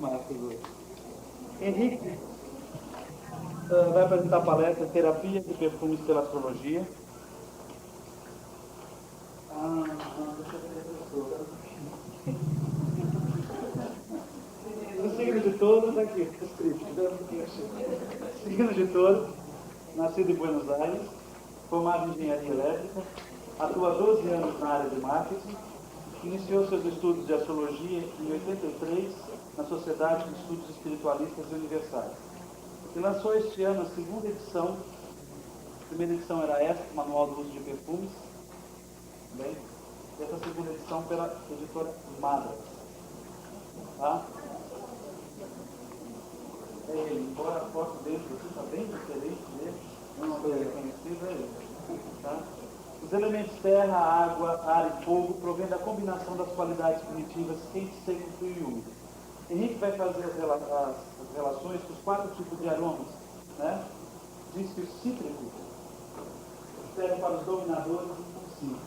marcas hoje. Henrique vai apresentar a palestra Terapia de Perfumes pela Astrologia. O signo de Touro está aqui, escrito. Signo de Touro, nascido em Buenos Aires, formado em engenharia elétrica, atua há 12 anos na área de marketing, iniciou seus estudos de astrologia em 83 na Sociedade de Estudos Espiritualistas e Universais. E lançou este ano a segunda edição. A primeira edição era esta, Manual do Uso de Perfumes. Bem, e essa segunda edição pela editora Madras. Tá? Embora a foto dele está bem diferente dele, não foi reconhecido, é ele. Tá? Os elementos terra, água, ar e fogo provêm da combinação das qualidades primitivas quente, seco, frio e úmido. Henrique vai fazer as relações com os 4 tipos de aromas, né? Diz que o cítrico serve para os dominadores impulsivos,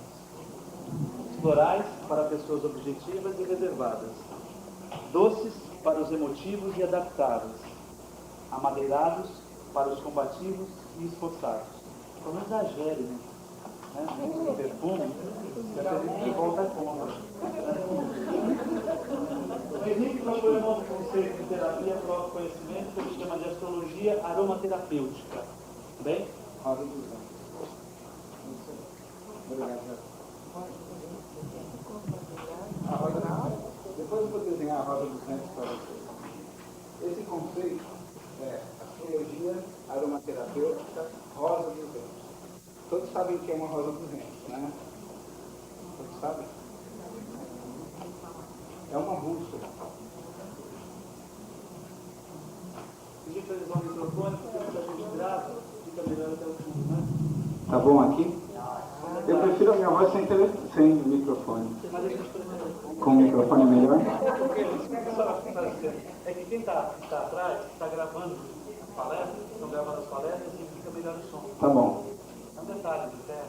os florais para pessoas objetivas e reservadas, doces para os emotivos e adaptáveis, amadeirados para os combativos e esforçados. Então não exagere, né? O perfume, de volta à compra. O Henrique propõe um novo conceito de terapia para o autoconhecimento que ele chama de astrologia aromaterapêutica. Bem? Rosa dos Ventos. Obrigado. A rosa, depois eu vou desenhar a rosa dos ventos para vocês. Esse conceito é astrologia aromaterapêutica, rosa dos ventos. Todos sabem que é uma rosa dos ventos, né? Todos sabem? É uma bússola. Pedir para eles usar o microfone, porque quando a gente grava, fica melhor até o fundo, né? Tá bom aqui? Eu prefiro a minha voz sem microfone. Com o microfone melhor? É que quem está atrás, está gravando as palestras, estão gravando as palestras e fica melhor o som. Tá bom. É um detalhe de terra.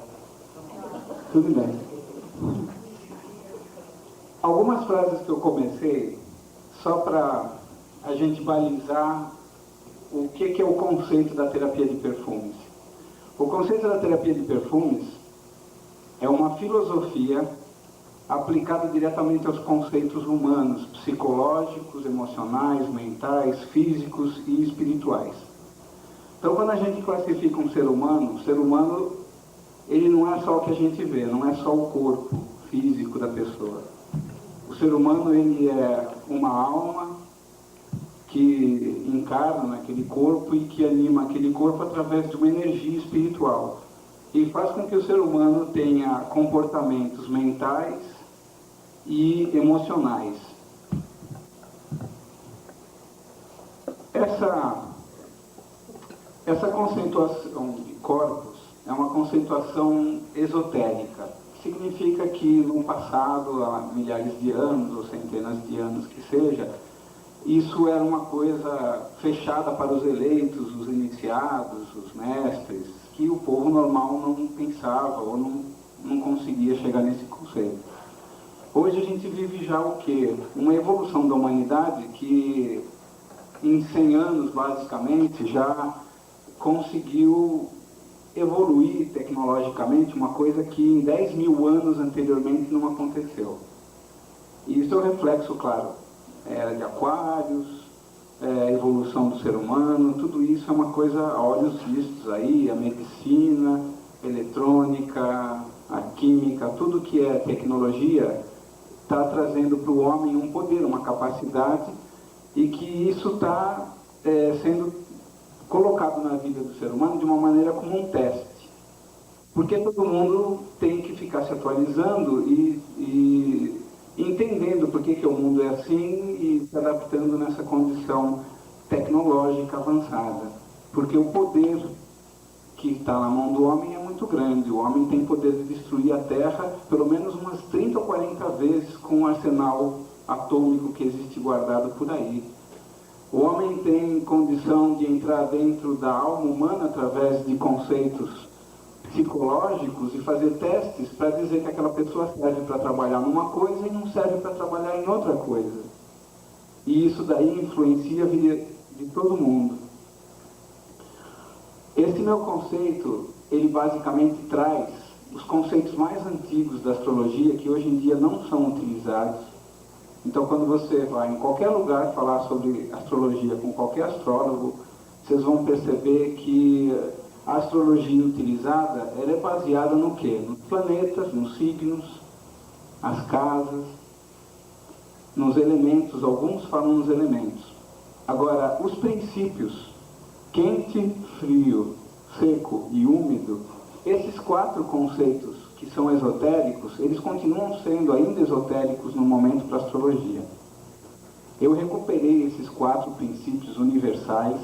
Tudo bem. Algumas frases que eu comecei, só para a gente balizar o que é o conceito da terapia de perfumes. O conceito da terapia de perfumes é uma filosofia aplicada diretamente aos conceitos humanos, psicológicos, emocionais, mentais, físicos e espirituais. Então, quando a gente classifica um ser humano, ele não é só o que a gente vê, não é só o corpo físico da pessoa. O ser humano, ele é uma alma que encarna naquele corpo e que anima aquele corpo através de uma energia espiritual. E faz com que o ser humano tenha comportamentos mentais e emocionais. Essa conceituação de corpos é uma conceituação esotérica. Significa que no passado, há milhares de anos ou centenas de anos que seja, isso era uma coisa fechada para os eleitos, os iniciados, os mestres, que o povo normal não pensava ou não conseguia chegar nesse conceito. Hoje a gente vive já o quê? Uma evolução da humanidade que em 100 anos, basicamente, já conseguiu evoluir tecnologicamente uma coisa que em 10 mil anos anteriormente não aconteceu. E isso é um reflexo, claro, era de Aquários, a evolução do ser humano, tudo isso é uma coisa a olhos vistos aí, a medicina, a eletrônica, a química, tudo que é tecnologia está trazendo para o homem um poder, uma capacidade, e que isso está sendo colocado na vida do ser humano de uma maneira como um teste. Porque todo mundo tem que ficar se atualizando e entendendo por que o mundo é assim e se adaptando nessa condição tecnológica avançada. Porque o poder que está na mão do homem é muito grande. O homem tem poder de destruir a Terra pelo menos umas 30 ou 40 vezes com o arsenal atômico que existe guardado por aí. O homem tem condição de entrar dentro da alma humana através de conceitos psicológicos e fazer testes para dizer que aquela pessoa serve para trabalhar numa coisa e não serve para trabalhar em outra coisa. e isso daí influencia a vida de todo mundo. Esse meu conceito, ele basicamente traz os conceitos mais antigos da astrologia, que hoje em dia não são utilizados. Então, quando você vai em qualquer lugar falar sobre astrologia com qualquer astrólogo, vocês vão perceber que a astrologia utilizada, ela é baseada no quê? Nos planetas, nos signos, as casas, nos elementos, alguns falam nos elementos. Agora, os princípios, quente, frio, seco e úmido, esses 4 conceitos que são esotéricos, eles continuam sendo ainda esotéricos no momento para a astrologia. Eu recuperei esses 4 princípios universais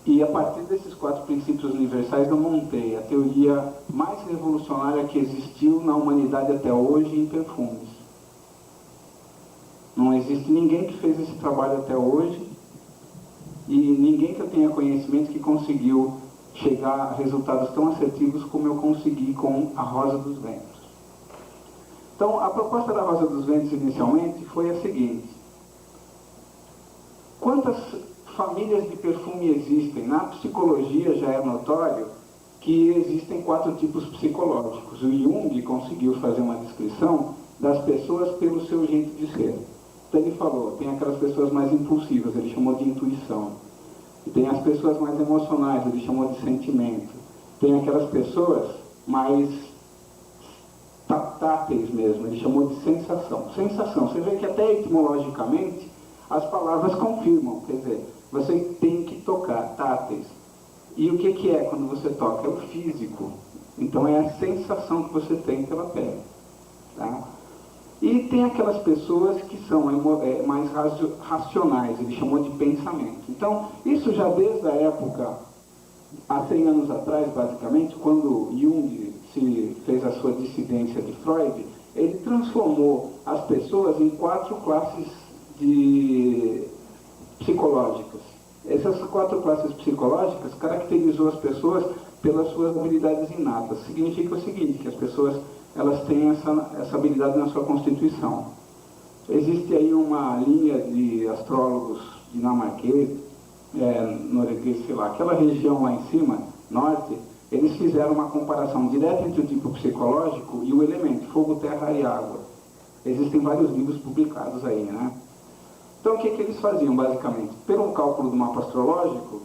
e a partir desses 4 princípios universais eu montei a teoria mais revolucionária que existiu na humanidade até hoje em perfumes. Não existe ninguém que fez esse trabalho até hoje e ninguém que eu tenha conhecimento que conseguiu chegar a resultados tão assertivos como eu consegui com a Rosa dos Ventos. Então, a proposta da Rosa dos Ventos inicialmente foi a seguinte: quantas famílias de perfume existem? Na psicologia já é notório que existem 4 tipos psicológicos. O Jung conseguiu fazer uma descrição das pessoas pelo seu jeito de ser. Então ele falou, tem aquelas pessoas mais impulsivas, ele chamou de intuição. E tem as pessoas mais emocionais, ele chamou de sentimento. Tem aquelas pessoas mais táteis mesmo, ele chamou de sensação. Sensação, você vê que até etimologicamente as palavras confirmam, quer dizer, você tem que tocar, táteis. E o que é quando você toca? É o físico. Então é a sensação que você tem pela pele. Tá? E tem aquelas pessoas que são mais racionais, ele chamou de pensamento. Então, isso já desde a época, há 100 anos atrás, basicamente, quando Jung se fez a sua dissidência de Freud, ele transformou as pessoas em 4 classes psicológicas. Essas 4 classes psicológicas caracterizou as pessoas pelas suas habilidades inatas. Significa o seguinte, que as pessoas elas têm essa habilidade na sua constituição. Existe aí uma linha de astrólogos dinamarqueses, norueguês, sei lá, aquela região lá em cima, norte, eles fizeram uma comparação direta entre o tipo psicológico e o elemento, fogo, terra e água. Existem vários livros publicados aí, né? Então, o que eles faziam, basicamente? Pelo cálculo do mapa astrológico,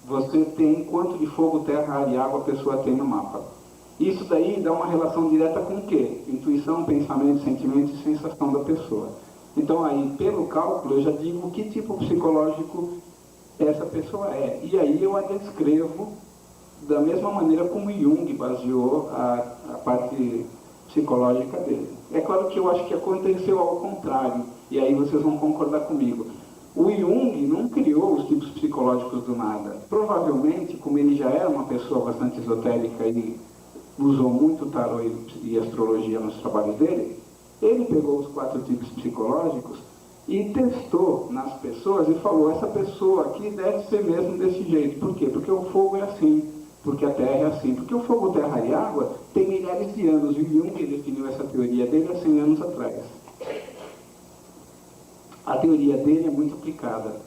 você tem quanto de fogo, terra, ar e água a pessoa tem no mapa. Isso daí dá uma relação direta com o quê? Intuição, pensamento, sentimento e sensação da pessoa. Então, aí, pelo cálculo, eu já digo que tipo psicológico essa pessoa é. E aí eu a descrevo da mesma maneira como Jung baseou a parte psicológica dele. É claro que eu acho que aconteceu ao contrário, e aí vocês vão concordar comigo. O Jung não criou os tipos psicológicos do nada. Provavelmente, como ele já era uma pessoa bastante esotérica e usou muito tarô e astrologia nos trabalhos dele, ele pegou os 4 tipos psicológicos e testou nas pessoas e falou, essa pessoa aqui deve ser mesmo desse jeito. Por quê? Porque o fogo é assim, porque a terra é assim. Porque o fogo, terra e água tem milhares de anos, e Jung definiu essa teoria dele há 100 anos atrás. A teoria dele é muito aplicada.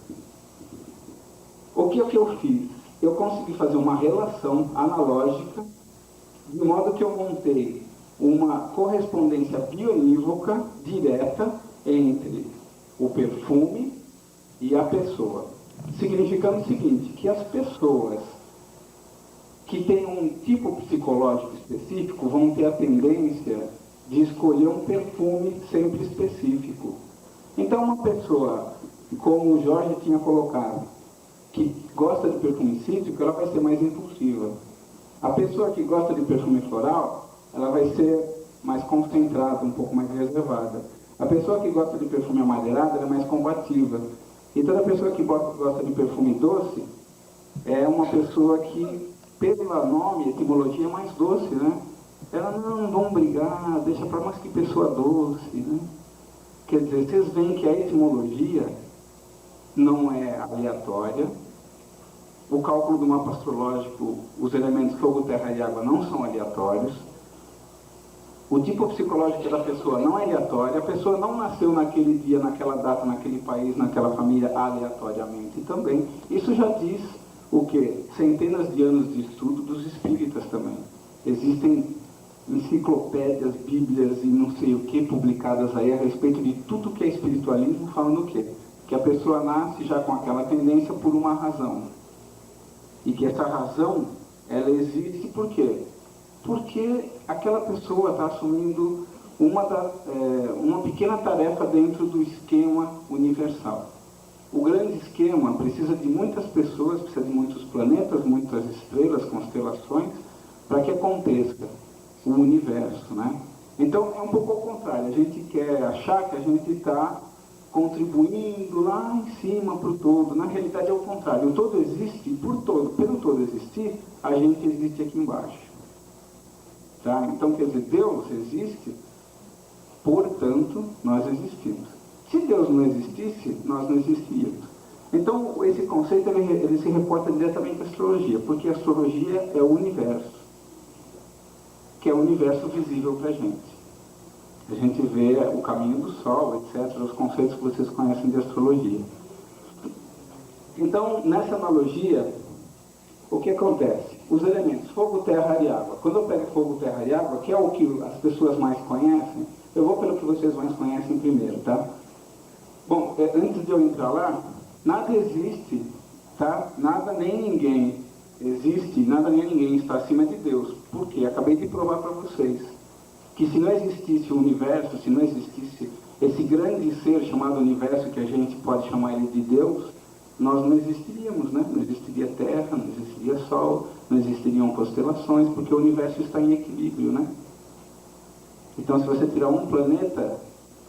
O que é que eu fiz? Eu consegui fazer uma relação analógica, de modo que eu montei uma correspondência bionívoca direta entre o perfume e a pessoa. Significando o seguinte, que as pessoas que têm um tipo psicológico específico vão ter a tendência de escolher um perfume sempre específico. Então, uma pessoa, como o Jorge tinha colocado, que gosta de perfume cítrico, ela vai ser mais impulsiva. A pessoa que gosta de perfume floral, ela vai ser mais concentrada, um pouco mais reservada. A pessoa que gosta de perfume amadeirado, ela é mais combativa. E toda pessoa que gosta de perfume doce, é uma pessoa que, pelo nome, etimologia, é mais doce, né? Ela não vão brigar, deixa para mais que pessoa doce, né? Quer dizer, vocês veem que a etimologia não é aleatória. O cálculo do mapa astrológico, os elementos fogo, terra e água não são aleatórios. O tipo psicológico da pessoa não é aleatório, a pessoa não nasceu naquele dia, naquela data, naquele país, naquela família, aleatoriamente também. Isso já diz o quê? Centenas de anos de estudo dos espíritas também. Existem enciclopédias, bíblias e não sei o que publicadas aí a respeito de tudo que é espiritualismo, falando o quê? Que a pessoa nasce já com aquela tendência por uma razão. E que essa razão, ela existe por quê? Porque aquela pessoa está assumindo uma pequena tarefa dentro do esquema universal. O grande esquema precisa de muitas pessoas, precisa de muitos planetas, muitas estrelas, constelações, para que aconteça o universo, né? Então, é um pouco ao contrário. A gente quer achar que a gente está contribuindo lá em cima para o todo. Na realidade, é o contrário. O todo existe, e pelo todo existir, a gente existe aqui embaixo. Tá? Então, quer dizer, Deus existe, portanto, nós existimos. Se Deus não existisse, nós não existíamos. Então, esse conceito ele se reporta diretamente à astrologia, porque a astrologia é o universo, que é o universo visível para a gente. A gente vê o caminho do Sol, etc., os conceitos que vocês conhecem de astrologia. Então, nessa analogia, o que acontece? Os elementos fogo, terra e água. Quando eu pego fogo, terra e água, que é o que as pessoas mais conhecem, eu vou pelo que vocês mais conhecem primeiro, tá? Bom, antes de eu entrar lá, nada existe, tá? Nada nem ninguém existe, nada nem ninguém está acima de Deus. Por quê? Acabei de provar para vocês que se não existisse o universo, se não existisse esse grande ser chamado universo, que a gente pode chamar ele de Deus, nós não existiríamos, né? Não existiria Terra, não existiria Sol, não existiriam constelações, porque o universo está em equilíbrio, né? Então, se você tirar um planeta,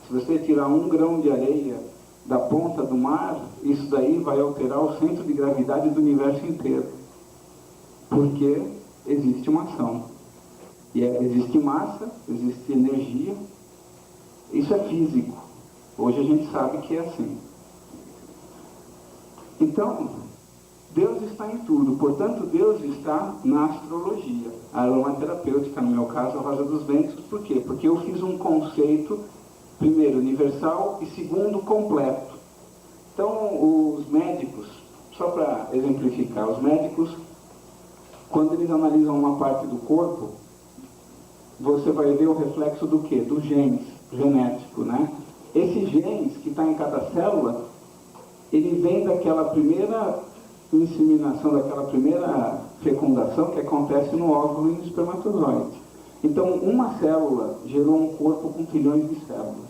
se você tirar um grão de areia da ponta do mar, isso daí vai alterar o centro de gravidade do universo inteiro. Porque existe uma ação. E existe massa, existe energia. Isso é físico. Hoje a gente sabe que é assim. Então, Deus está em tudo. Portanto, Deus está na astrologia. A aromaterapêutica, no meu caso, a Rosa dos Ventos. Por quê? Porque eu fiz um conceito, primeiro, universal e segundo, completo. Então, os médicos, só para exemplificar, os médicos, quando eles analisam uma parte do corpo, você vai ver o reflexo do quê? Do genes, genético, né? Esse genes que está em cada célula, ele vem daquela primeira inseminação, daquela primeira fecundação que acontece no óvulo e no espermatozoide. Então, uma célula gerou um corpo com trilhões de células,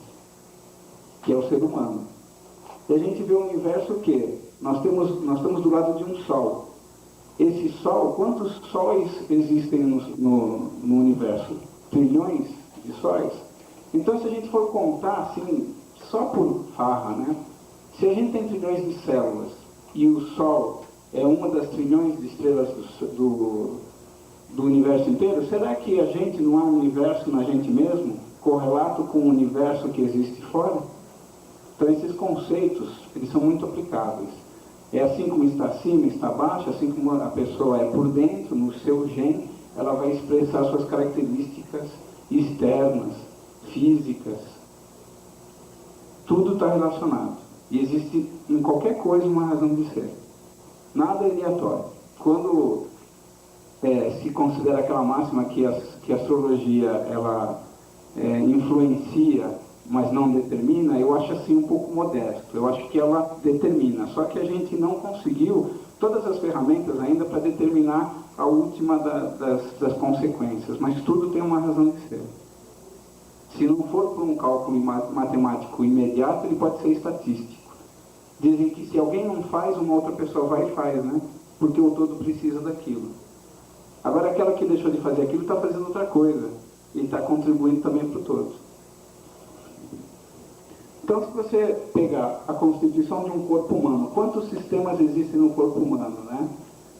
que é o ser humano. E a gente vê o universo que nós estamos do lado de um Sol. Esse Sol, quantos sóis existem no universo? Trilhões de sóis? Então, se a gente for contar, assim, só por farra, né? Se a gente tem trilhões de células e o Sol é uma das trilhões de estrelas do universo inteiro, será que a gente não há um universo na gente mesmo, correlato com o universo que existe fora? Então, esses conceitos, eles são muito aplicáveis. É assim como está acima, está abaixo, assim como a pessoa é por dentro, no seu gene, ela vai expressar suas características externas, físicas. Tudo está relacionado. E existe em qualquer coisa uma razão de ser. Nada é aleatório. Quando se considera aquela máxima que a astrologia ela influencia, mas não determina, eu acho assim um pouco modesto. Eu acho que ela determina, só que a gente não conseguiu todas as ferramentas ainda para determinar a última das consequências, mas tudo tem uma razão de ser. Se não for por um cálculo matemático imediato, ele pode ser estatístico. Dizem que se alguém não faz, uma outra pessoa vai e faz, né? Porque o todo precisa daquilo. Agora, aquela que deixou de fazer aquilo está fazendo outra coisa e está contribuindo também para o todo. Então, se você pegar a constituição de um corpo humano, quantos sistemas existem no corpo humano, né?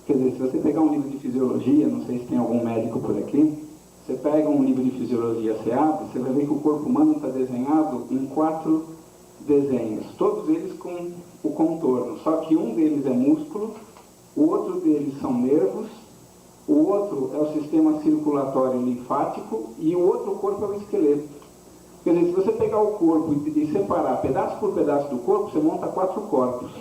Quer dizer, se você pegar um livro de fisiologia, não sei se tem algum médico por aqui, você pega um livro de fisiologia, você abre, você vai ver que o corpo humano está desenhado em 4 desenhos, todos eles com o contorno, só que um deles é músculo, o outro deles são nervos, o outro é o sistema circulatório linfático e o outro corpo é o esqueleto. Quer dizer, se você pegar o corpo e separar pedaço por pedaço do corpo, você monta 4 corpos.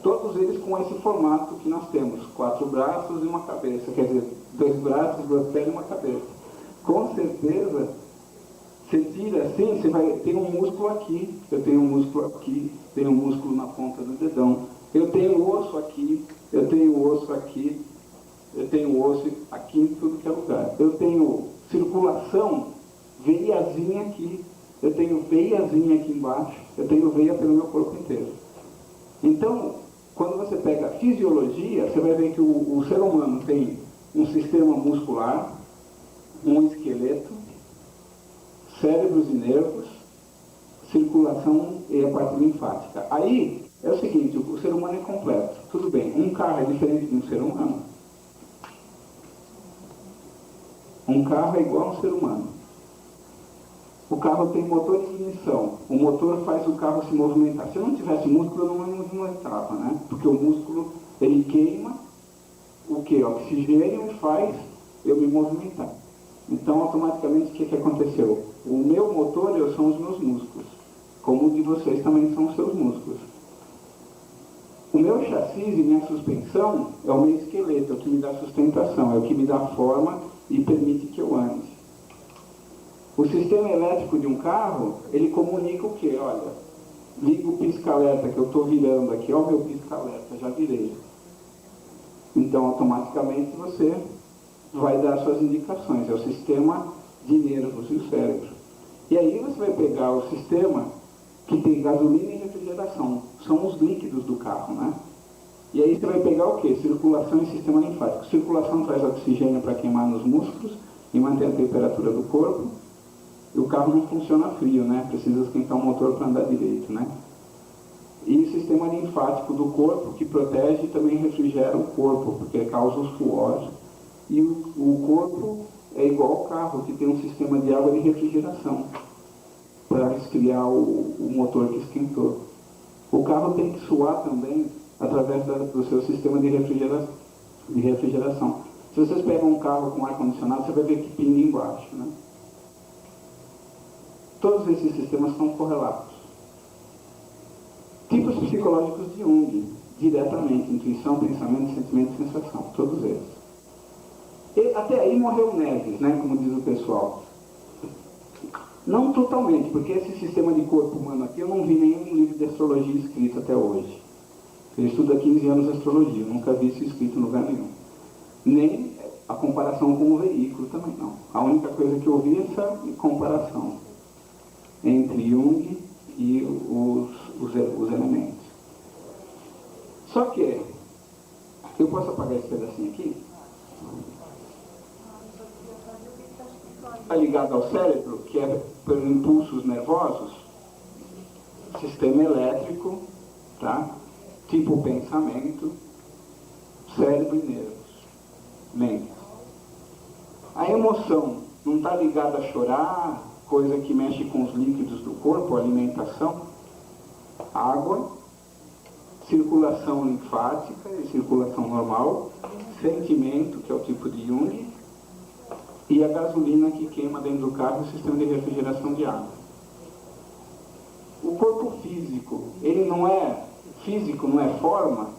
Todos eles com esse formato que nós temos, 4 braços e uma cabeça. Quer dizer, 2 braços, 2 pernas e uma cabeça. Com certeza, você tira assim, você vai ter um músculo aqui, eu tenho um músculo aqui, tenho um músculo na ponta do dedão, eu tenho osso aqui, eu tenho osso aqui, eu tenho osso aqui em tudo que é lugar. Eu tenho circulação, veiazinha aqui, eu tenho veiazinha aqui embaixo, eu tenho veia pelo meu corpo inteiro. Então, quando você pega a fisiologia, você vai ver que o ser humano tem um sistema muscular, um esqueleto, cérebros e nervos, circulação e a parte linfática. Aí, é o seguinte, o ser humano é completo. Tudo bem, um carro é diferente de um ser humano. Um carro é igual a um ser humano. O carro tem motor de ignição. O motor faz o carro se movimentar. Se eu não tivesse músculo, eu não me movimentava, né? Porque o músculo, ele queima o que? Oxigênio e faz eu me movimentar. Então, automaticamente, o que aconteceu? O meu motor são os meus músculos. Como o de vocês também são os seus músculos. O meu chassi e minha suspensão é o meu esqueleto, é o que me dá sustentação, é o que me dá forma e permite que eu ande. O sistema elétrico de um carro, ele comunica o quê? Olha, liga o pisca-alerta que eu estou virando aqui, ó, o meu pisca-alerta, já virei. Então, automaticamente, você vai dar suas indicações, é o sistema de nervos e o cérebro. E aí você vai pegar o sistema que tem gasolina e refrigeração, são os líquidos do carro, né? E aí você vai pegar o quê? Circulação e sistema linfático. Circulação traz oxigênio para queimar nos músculos e manter a temperatura do corpo. E o carro não funciona frio, né? Precisa esquentar o motor para andar direito, né? E o sistema linfático do corpo, que protege e também refrigera o corpo, porque causa o suor. E o corpo é igual ao carro, que tem um sistema de água de refrigeração para esfriar o motor que esquentou. O carro tem que suar também através do seu sistema de refrigeração. Se vocês pegam um carro com ar-condicionado, você vai ver que pinga embaixo, né? Todos esses sistemas são correlatos. Tipos psicológicos de Jung, diretamente, intuição, pensamento, sentimento e sensação, todos eles. E até aí morreu Neves, né, como diz o pessoal. Não totalmente, porque esse sistema de corpo humano aqui, eu não vi nenhum livro de astrologia escrito até hoje. Eu estudo há 15 anos astrologia, eu nunca vi isso escrito em lugar nenhum. Nem a comparação com o veículo também não. A única coisa que eu vi é essa comparação entre Jung e os elementos. Só que, eu posso apagar esse pedacinho aqui? Está ligado ao cérebro, que é por impulsos nervosos, sistema elétrico, tá? Tipo pensamento, cérebro e nervos, mente. A emoção não está ligada a chorar, coisa que mexe com os líquidos do corpo, alimentação, água, circulação linfática e circulação normal, sentimento, que é o tipo de Jung, e a gasolina que queima dentro do carro, o sistema de refrigeração de água. O corpo físico, ele não é físico, não é forma,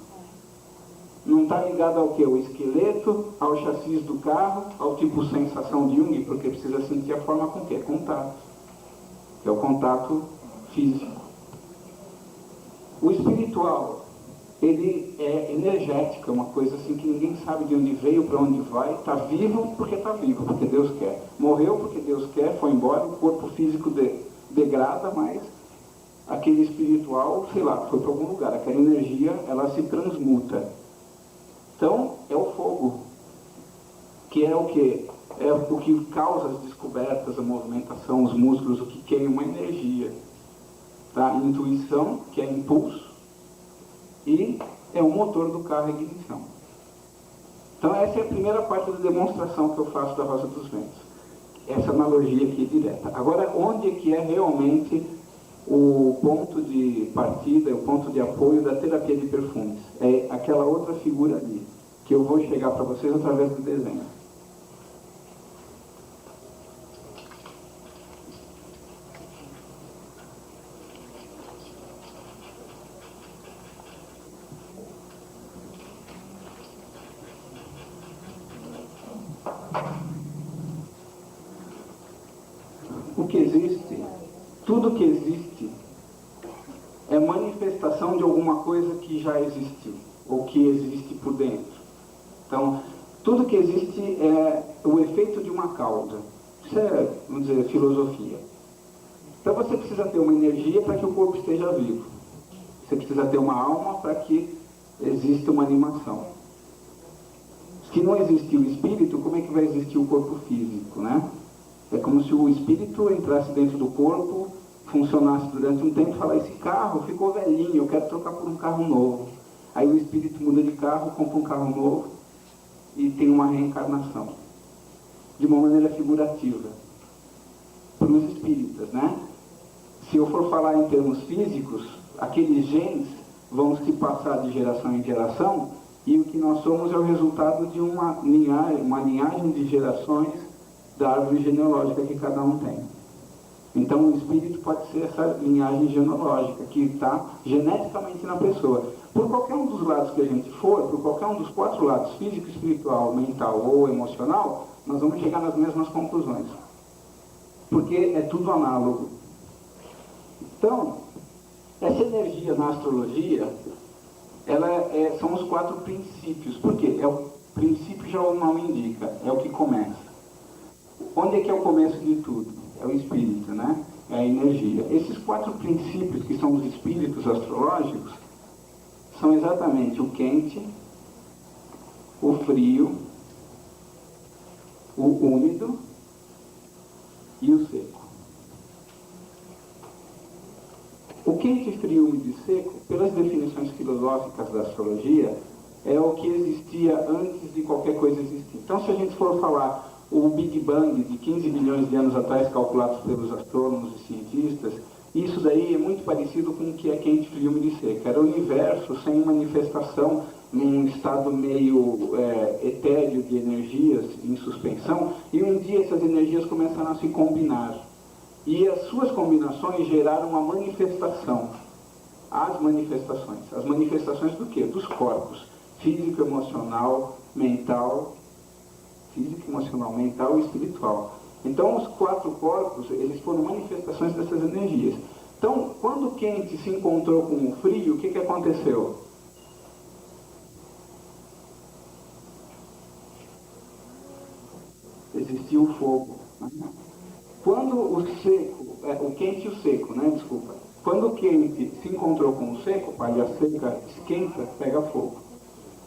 não está ligado ao que? O esqueleto, ao chassi do carro, ao tipo sensação de Jung, porque precisa sentir a forma com o quê? Contato. Que é o contato físico. O espiritual, ele é energético, é uma coisa assim que ninguém sabe de onde veio, para onde vai. Está vivo porque está vivo, porque Deus quer. Morreu porque Deus quer, foi embora, o corpo físico degrada, mas aquele espiritual, sei lá, foi para algum lugar. Aquela energia, ela se transmuta. Então, é o fogo, que é o quê? É o que causa as descobertas, a movimentação, os músculos, o que queima energia. Tá? Intuição, que é impulso, e é o motor do carro, a ignição. Então, essa é a primeira parte da demonstração que eu faço da Rosa dos Ventos. Essa analogia aqui direta. Agora, onde é que é realmente o ponto de partida, o ponto de apoio da terapia de perfumes? É aquela outra figura ali, que eu vou chegar para vocês através do desenho. que existe, tudo que existe é manifestação de alguma coisa que já existiu, ou que existe por dentro. Então, tudo que existe é o efeito de uma causa. Isso é, vamos dizer, filosofia. Então você precisa ter uma energia para que o corpo esteja vivo. Você precisa ter uma alma para que exista uma animação. Se não existe o espírito, como é que vai existir o corpo físico, né? É como se o espírito entrasse dentro do corpo, funcionasse durante um tempo e falasse, esse carro ficou velhinho, eu quero trocar por um carro novo. Aí o espírito muda de carro, compra um carro novo e tem uma reencarnação. De uma maneira figurativa. Para os espíritas, né? Se eu for falar em termos físicos, aqueles genes vão se passar de geração em geração e o que nós somos é o resultado de uma linhagem de gerações da árvore genealógica que cada um tem. Então o espírito pode ser essa linhagem genealógica que está geneticamente na pessoa. Por qualquer um dos lados que a gente for, por qualquer um dos 4 lados, físico, espiritual, mental ou emocional, nós vamos chegar nas mesmas conclusões. Porque é tudo análogo. Então, essa energia na astrologia, são os 4 princípios. Por quê? O princípio já o nome indica, é o que começa. Onde é que é o começo de tudo? É o espírito, né? É a energia. Esses 4 princípios, que são os espíritos astrológicos, são exatamente o quente, o frio, o úmido e o seco. O quente, frio, úmido e seco, pelas definições filosóficas da astrologia, é o que existia antes de qualquer coisa existir. Então, se a gente for falar o Big Bang de 15 bilhões de anos atrás, calculados pelos astrônomos e cientistas, isso daí é muito parecido com o que é quente, frio, úmido e seco. Era o universo sem manifestação, num estado meio etéreo de energias em suspensão, e um dia essas energias começaram a se combinar. E as suas combinações geraram uma manifestação. As manifestações do quê? Dos corpos. Físico, emocional, mental e espiritual. Então, os 4 corpos, eles foram manifestações dessas energias. Então, quando o quente se encontrou com o frio, o que aconteceu? Existiu o fogo. Quando o quente e o seco, né? Desculpa. Quando o quente se encontrou com o seco, palha seca esquenta, pega fogo.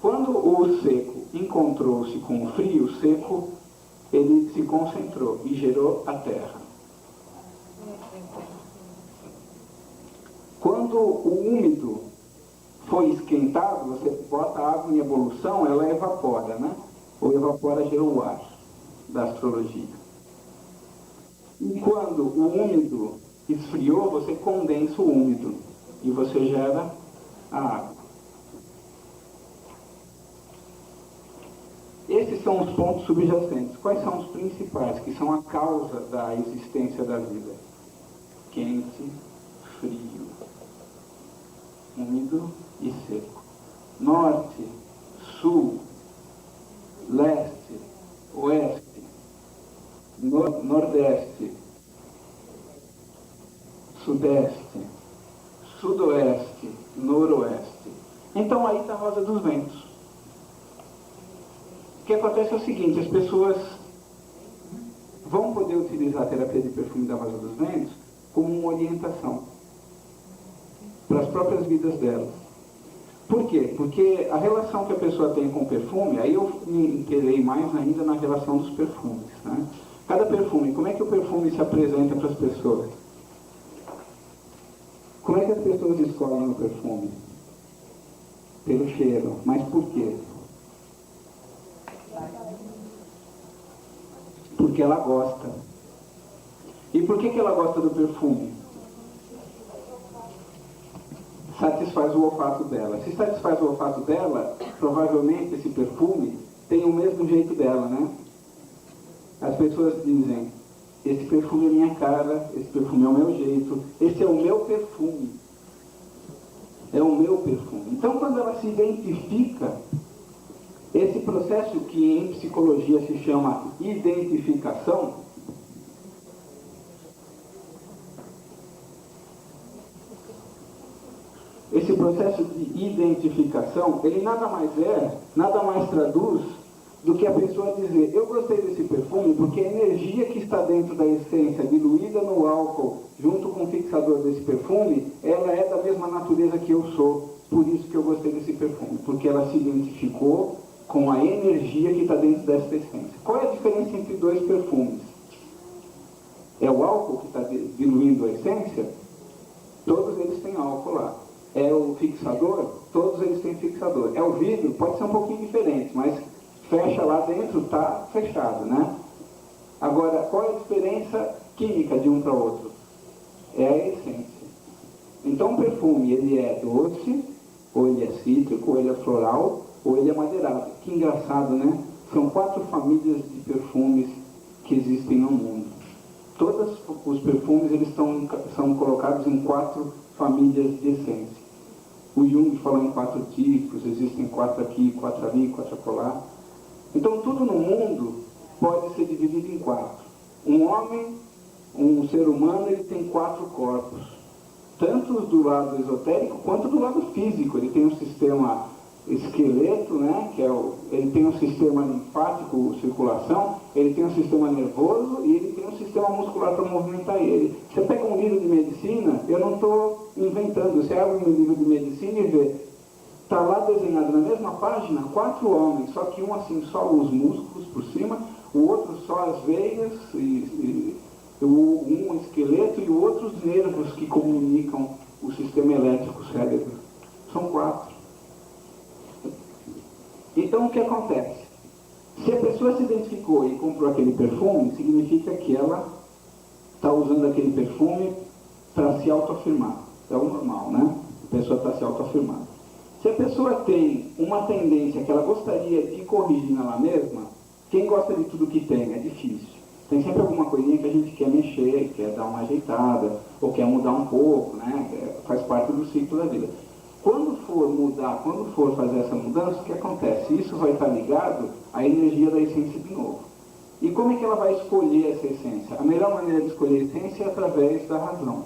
Quando o seco encontrou-se com o frio, o seco, ele se concentrou e gerou a terra. Quando o úmido foi esquentado, você bota a água em evolução, ela evapora, né? Ou evapora gera o ar da astrologia. E quando o úmido esfriou, você condensa o úmido e você gera a água. Esses são os pontos subjacentes. Quais são os principais, que são a causa da existência da vida? Quente, frio, úmido e seco. Norte, sul, leste, oeste, nordeste, sudeste, sudoeste, noroeste. Então aí está a rosa dos ventos. O que acontece é o seguinte, as pessoas vão poder utilizar a terapia de perfume da rosa dos ventos como uma orientação para as próprias vidas delas. Por quê? Porque a relação que a pessoa tem com o perfume, aí eu me inteirei mais ainda na relação dos perfumes, né? Cada perfume, como é que o perfume se apresenta para as pessoas? Como é que as pessoas escolhem o perfume? Pelo cheiro. Mas por quê? Porque ela gosta. E por que ela gosta do perfume? Satisfaz o olfato dela. Se satisfaz o olfato dela, provavelmente esse perfume tem o mesmo jeito dela, né? As pessoas dizem, esse perfume é minha cara, esse perfume é o meu jeito, esse é o meu perfume. É o meu perfume. Então, quando ela se identifica, esse processo que em psicologia se chama identificação, processo de identificação, ele nada mais traduz do que a pessoa dizer, eu gostei desse perfume porque a energia que está dentro da essência, diluída no álcool, junto com o fixador desse perfume, ela é da mesma natureza que eu sou, por isso que eu gostei desse perfume, porque ela se identificou com a energia que está dentro dessa essência. Qual é a diferença entre dois perfumes? É o álcool que está diluindo a essência? Todos eles têm álcool lá. É o fixador? Todos eles têm fixador. É o vidro? Pode ser um pouquinho diferente, mas fecha lá dentro, está fechado, né? Agora, qual é a diferença química de um para o outro? É a essência. Então, o perfume, ele é doce, ou ele é cítrico, ou ele é floral, ou ele é madeirado. Que engraçado, né? São 4 famílias de perfumes que existem no mundo. Todos os perfumes, eles são colocados em 4 famílias de essência. O Jung falou em 4 tipos, existem 4 aqui, 4 ali, 4 acolá. Então, tudo no mundo pode ser dividido em 4. Um homem, um ser humano, ele tem 4 corpos. Tanto do lado esotérico, quanto do lado físico. Ele tem um sistema esqueleto, né, ele tem um sistema linfático, circulação, ele tem um sistema nervoso e ele tem um sistema muscular para movimentar ele. Você pega um livro de medicina, eu não estou inventando, você abre um livro de medicina e vê, está lá desenhado na mesma página 4 homens, só que um assim só os músculos por cima, o outro só as veias, um esqueleto e o outro os nervos que comunicam o sistema elétrico cérebro. São 4. Então, o que acontece? Se a pessoa se identificou e comprou aquele perfume, significa que ela está usando aquele perfume para se autoafirmar. É o normal, né? A pessoa está se autoafirmando. Se a pessoa tem uma tendência que ela gostaria de corrigir nela mesma, quem gosta de tudo que tem? É difícil. Tem sempre alguma coisinha que a gente quer mexer, quer dar uma ajeitada, ou quer mudar um pouco, né? Faz parte do ciclo da vida. Quando for mudar, quando for fazer essa mudança, o que acontece? Isso vai estar ligado à energia da essência de novo. E como é que ela vai escolher essa essência? A melhor maneira de escolher a essência é através da razão.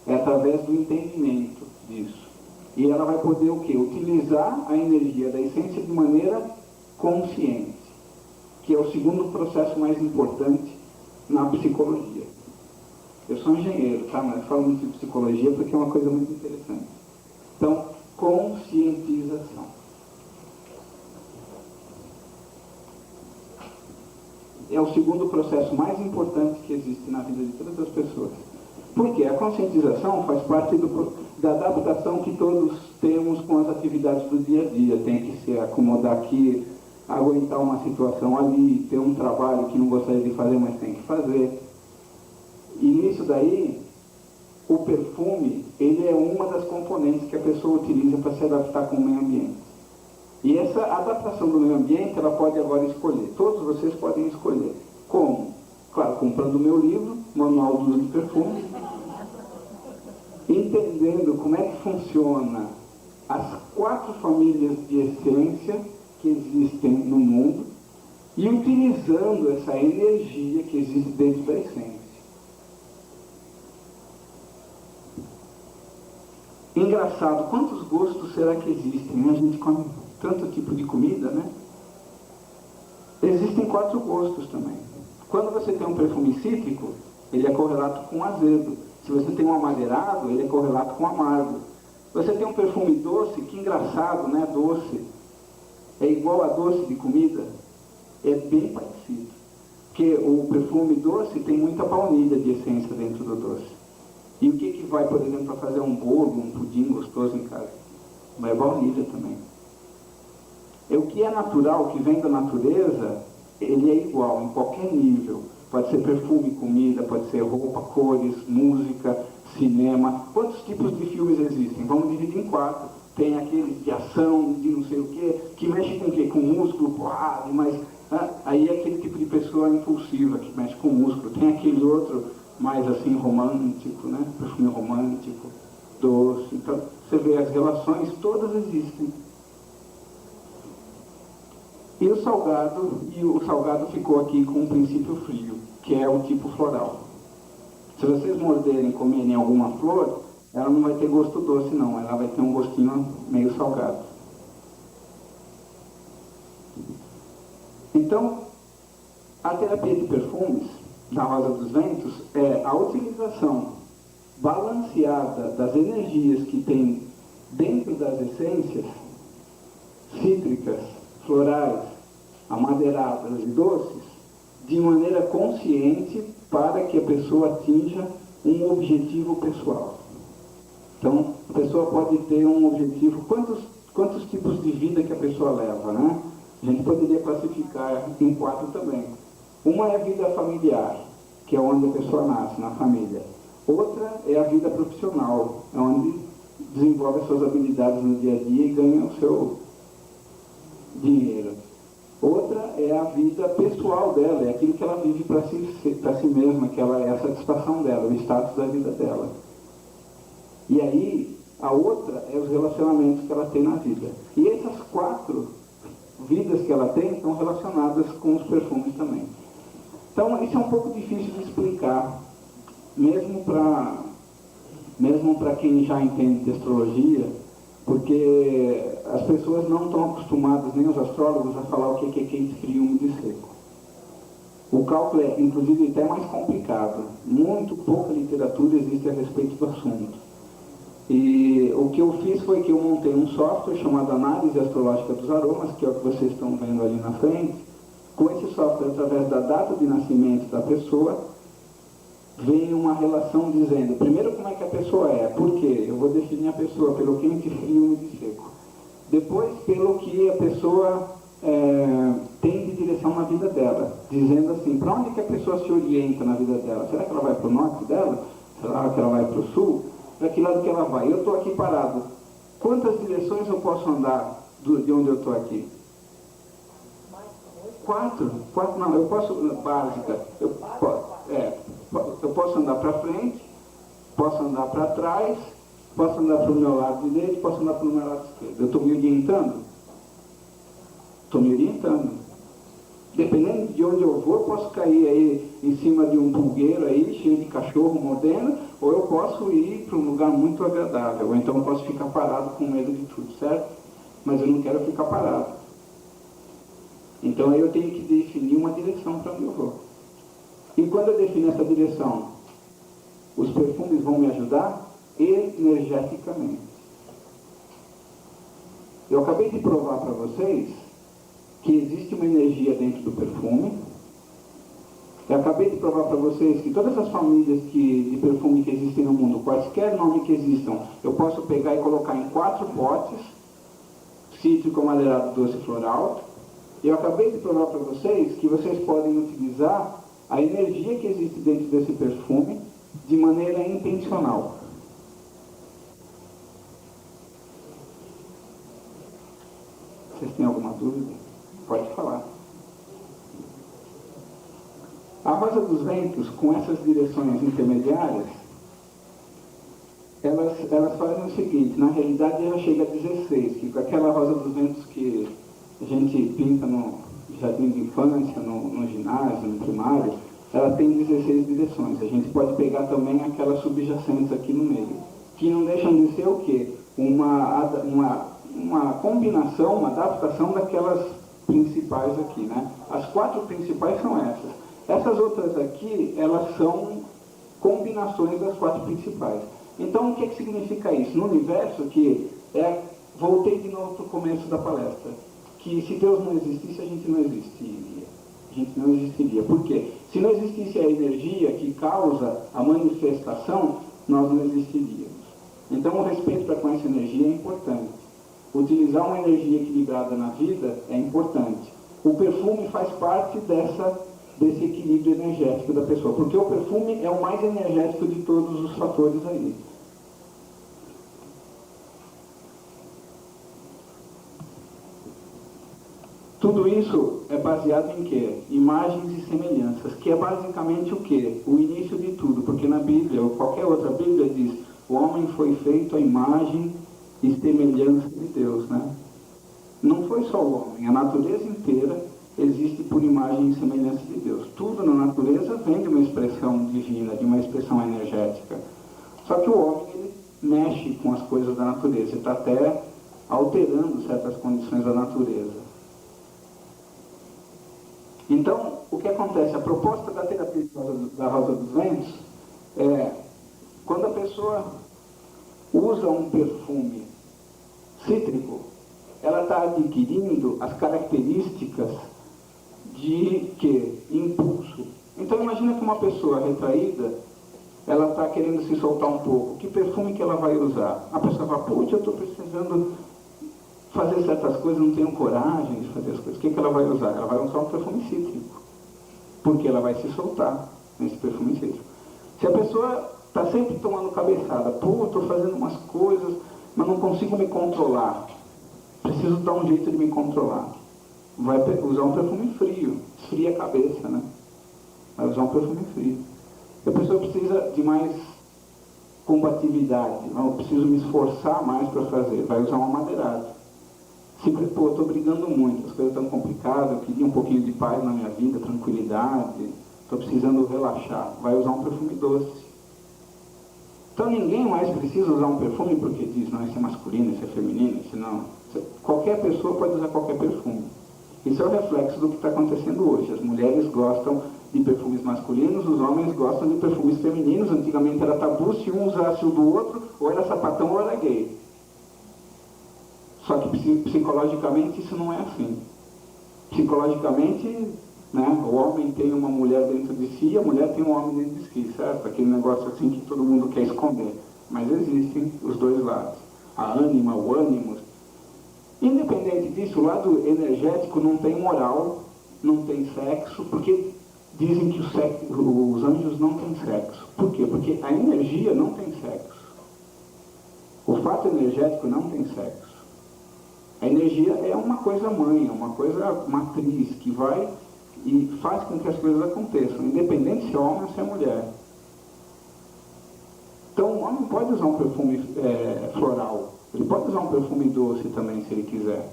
É através do entendimento disso. E ela vai poder o quê? Utilizar a energia da essência de maneira consciente, que é o segundo processo mais importante na psicologia. Eu sou engenheiro, tá? Mas falo muito de psicologia porque é uma coisa muito interessante. Então, conscientização. É o segundo processo mais importante que existe na vida de todas as pessoas. Porque a conscientização faz parte da adaptação que todos temos com as atividades do dia a dia. Tem que se acomodar aqui, aguentar uma situação ali, ter um trabalho que não gostaria de fazer, mas tem que fazer. E nisso daí, o perfume, ele é uma das componentes que a pessoa utiliza para se adaptar com o meio ambiente. E essa adaptação do meio ambiente, ela pode agora escolher. Todos vocês podem escolher. Como? Claro, comprando o meu livro, Manual do Uso de Perfume, entendendo como é que funciona as 4 famílias de essência que existem no mundo e utilizando essa energia que existe dentro da essência. Engraçado, quantos gostos será que existem? A gente come tanto tipo de comida, né? Existem 4 gostos também. Quando você tem um perfume cítrico, ele é correlato com azedo. Se você tem um amadeirado, ele é correlato com amargo. Você tem um perfume doce, que engraçado, né? Doce. É igual a doce de comida? É bem parecido. Porque o perfume doce tem muita baunilha de essência dentro do doce. E o que vai, por exemplo, para fazer um bolo, um pudim gostoso em casa? Vai baunilha também. O que é natural, o que vem da natureza, ele é igual em qualquer nível. Pode ser perfume, comida, pode ser roupa, cores, música, cinema. Quantos tipos de filmes existem? Vamos dividir em 4. Tem aqueles de ação, de não sei o quê, que mexe com o quê? Com músculo, porrada, mas aí é aquele tipo de pessoa impulsiva, que mexe com músculo. Tem aquele outro mais assim romântico, né? Perfume romântico, doce. Então, você vê, as relações todas existem. E o salgado ficou aqui com um princípio frio, que é o tipo floral. Se vocês morderem e comerem alguma flor, ela não vai ter gosto doce não, ela vai ter um gostinho meio salgado. Então, a terapia de perfumes da Rosa dos Ventos é a utilização balanceada das energias que tem dentro das essências cítricas, florais, amadeiradas e doces, de maneira consciente para que a pessoa atinja um objetivo pessoal. Então, a pessoa pode ter um objetivo, quantos tipos de vida que a pessoa leva, né? A gente poderia classificar em 4 também. Uma é a vida familiar, que é onde a pessoa nasce, na família. Outra é a vida profissional, é onde desenvolve as suas habilidades no dia a dia e ganha o seu dinheiro. Outra é a vida pessoal dela, é aquilo que ela vive para si mesma, que ela é a satisfação dela, o status da vida dela. E aí, a outra é os relacionamentos que ela tem na vida. E essas 4 vidas que ela tem estão relacionadas com os perfumes também. Então, isso é um pouco difícil de explicar, mesmo para quem já entende de astrologia, porque as pessoas não estão acostumadas, nem os astrólogos, a falar o que é quente, frio, úmido e seco. O cálculo é, inclusive, até mais complicado. Muito pouca literatura existe a respeito do assunto. E o que eu fiz foi que eu montei um software chamado Análise Astrológica dos Aromas, que é o que vocês estão vendo ali na frente. Com esse software, através da data de nascimento da pessoa, vem uma relação dizendo, primeiro, como é que a pessoa é, por quê? Eu vou definir a pessoa pelo quente, frio, úmido e seco. Depois, pelo que a pessoa tem de direção na vida dela, dizendo assim, para onde que a pessoa se orienta na vida dela? Será que ela vai para o norte dela? Será que ela vai para o sul? Para que lado que ela vai? Eu estou aqui parado. Quantas direções eu posso andar de onde eu estou aqui? 4 não, eu posso, básica, eu posso andar para frente, posso andar para trás, posso andar para o meu lado direito, posso andar para o meu lado esquerdo. Eu estou me orientando? Estou me orientando. Dependendo de onde eu vou, eu posso cair aí em cima de um pulgueiro aí, cheio de cachorro mordendo, ou eu posso ir para um lugar muito agradável, ou então eu posso ficar parado com medo de tudo, certo? Mas eu não quero ficar parado. Então aí eu tenho que definir uma direção para onde eu vou. E quando eu defino essa direção, os perfumes vão me ajudar energeticamente. Eu acabei de provar para vocês que existe uma energia dentro do perfume. Eu acabei de provar para vocês que todas as famílias de perfume que existem no mundo, quaisquer nome que existam, eu posso pegar e colocar em 4 potes, cítrico, amadeirado, doce e floral. Eu acabei de provar para vocês que vocês podem utilizar a energia que existe dentro desse perfume de maneira intencional. Vocês têm alguma dúvida? Pode falar. A Rosa dos Ventos, com essas direções intermediárias, elas fazem o seguinte, na realidade ela chega a 16, que com aquela Rosa dos Ventos que a gente pinta no jardim de infância, no ginásio, no primário, ela tem 16 direções. A gente pode pegar também aquelas subjacentes aqui no meio, que não deixam de ser o quê? Uma combinação, uma adaptação daquelas principais aqui, né? As 4 principais são essas. Essas outras aqui, elas são combinações das 4 principais. Então, o que significa isso? No universo, voltei de novo para o começo da palestra, que se Deus não existisse, a gente não existiria. A gente não existiria. Por quê? Se não existisse a energia que causa a manifestação, nós não existiríamos. Então, o respeito para com essa energia é importante. Utilizar uma energia equilibrada na vida é importante. O perfume faz parte desse equilíbrio energético da pessoa, porque o perfume é o mais energético de todos os fatores aí. Tudo isso é baseado em quê? Imagens e semelhanças, que é basicamente o quê? O início de tudo, porque na Bíblia, ou qualquer outra Bíblia diz, o homem foi feito à imagem e semelhança de Deus, né? Não foi só o homem, a natureza inteira existe por imagem e semelhança de Deus. Tudo na natureza vem de uma expressão divina, de uma expressão energética. Só que o homem, ele mexe com as coisas da natureza, está até alterando certas condições da natureza. Então, o que acontece? A proposta da terapia da Rosa dos Ventos é, quando a pessoa usa um perfume cítrico, ela está adquirindo as características de quê? Impulso. Então, imagina que uma pessoa retraída, ela está querendo se soltar um pouco. Que perfume que ela vai usar? A pessoa fala, putz, eu estou precisando fazer certas coisas, não tenho coragem de fazer as coisas. O que ela vai usar? Ela vai usar um perfume cítrico, porque ela vai se soltar nesse perfume cítrico. Se a pessoa está sempre tomando cabeçada, pô, estou fazendo umas coisas, mas não consigo me controlar, preciso dar um jeito de me controlar, vai usar um perfume frio, esfria a cabeça, né? Vai usar um perfume frio. A pessoa precisa de mais combatividade, eu preciso me esforçar mais para fazer, vai usar uma madeirada. Sempre, pô, estou brigando muito, as coisas estão complicadas, eu queria um pouquinho de paz na minha vida, tranquilidade, estou precisando relaxar, vai usar um perfume doce. Então ninguém mais precisa usar um perfume porque diz, não, esse é masculino, esse é feminino, esse não. Qualquer pessoa pode usar qualquer perfume. Isso é o reflexo do que está acontecendo hoje. As mulheres gostam de perfumes masculinos, os homens gostam de perfumes femininos. Antigamente era tabu se um usasse o do outro, ou era sapatão ou era gay. Só que psicologicamente isso não é assim. Psicologicamente, né, o homem tem uma mulher dentro de si e a mulher tem um homem dentro de si, certo? Aquele negócio assim que todo mundo quer esconder. Mas existem os dois lados. A ânima, o ânimo. Independente disso, o lado energético não tem moral, não tem sexo, porque dizem que os anjos não têm sexo. Por quê? Porque a energia não tem sexo. O fato energético não tem sexo. A energia é uma coisa mãe, é uma coisa matriz, que vai e faz com que as coisas aconteçam, independente se é homem ou se é mulher. Então, o homem pode usar um perfume floral, ele pode usar um perfume doce também, se ele quiser.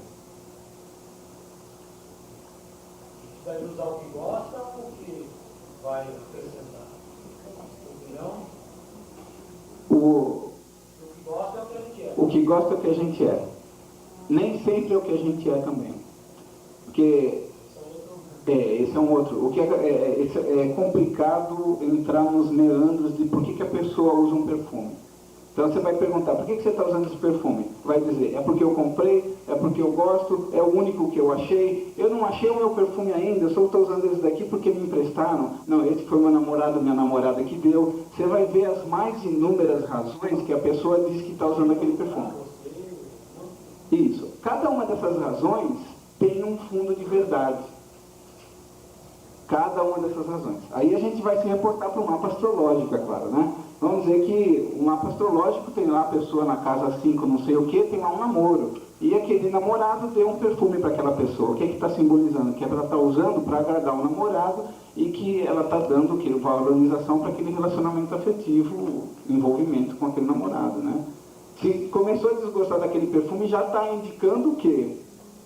Vai usar o que gosta ou o que vai acrescentar? Opinião? O que gosta é o que a gente é. O que gosta é o que a gente é. Nem sempre é o que a gente é também. Porque esse é um outro. O que é complicado entrar nos meandros de por que a pessoa usa um perfume. Então você vai perguntar, por que você está usando esse perfume? Vai dizer, é porque eu comprei, é porque eu gosto, é o único que eu achei. Eu não achei o meu perfume ainda, eu só estou usando esse daqui porque me emprestaram. Não, esse foi meu namorado, minha namorada que deu. Você vai ver as mais inúmeras razões que a pessoa diz que está usando aquele perfume. Isso. Cada uma dessas razões tem um fundo de verdade. Cada uma dessas razões. Aí a gente vai se reportar para o mapa astrológico, é claro, né? Vamos dizer que o mapa astrológico tem lá a pessoa na casa 5, não sei o que, tem lá um namoro. E aquele namorado deu um perfume para aquela pessoa. O que está simbolizando? Que ela está usando para agradar o namorado e que ela está dando valorização para aquele relacionamento afetivo, envolvimento com aquele namorado, né? Se começou a desgostar daquele perfume, já está indicando o quê?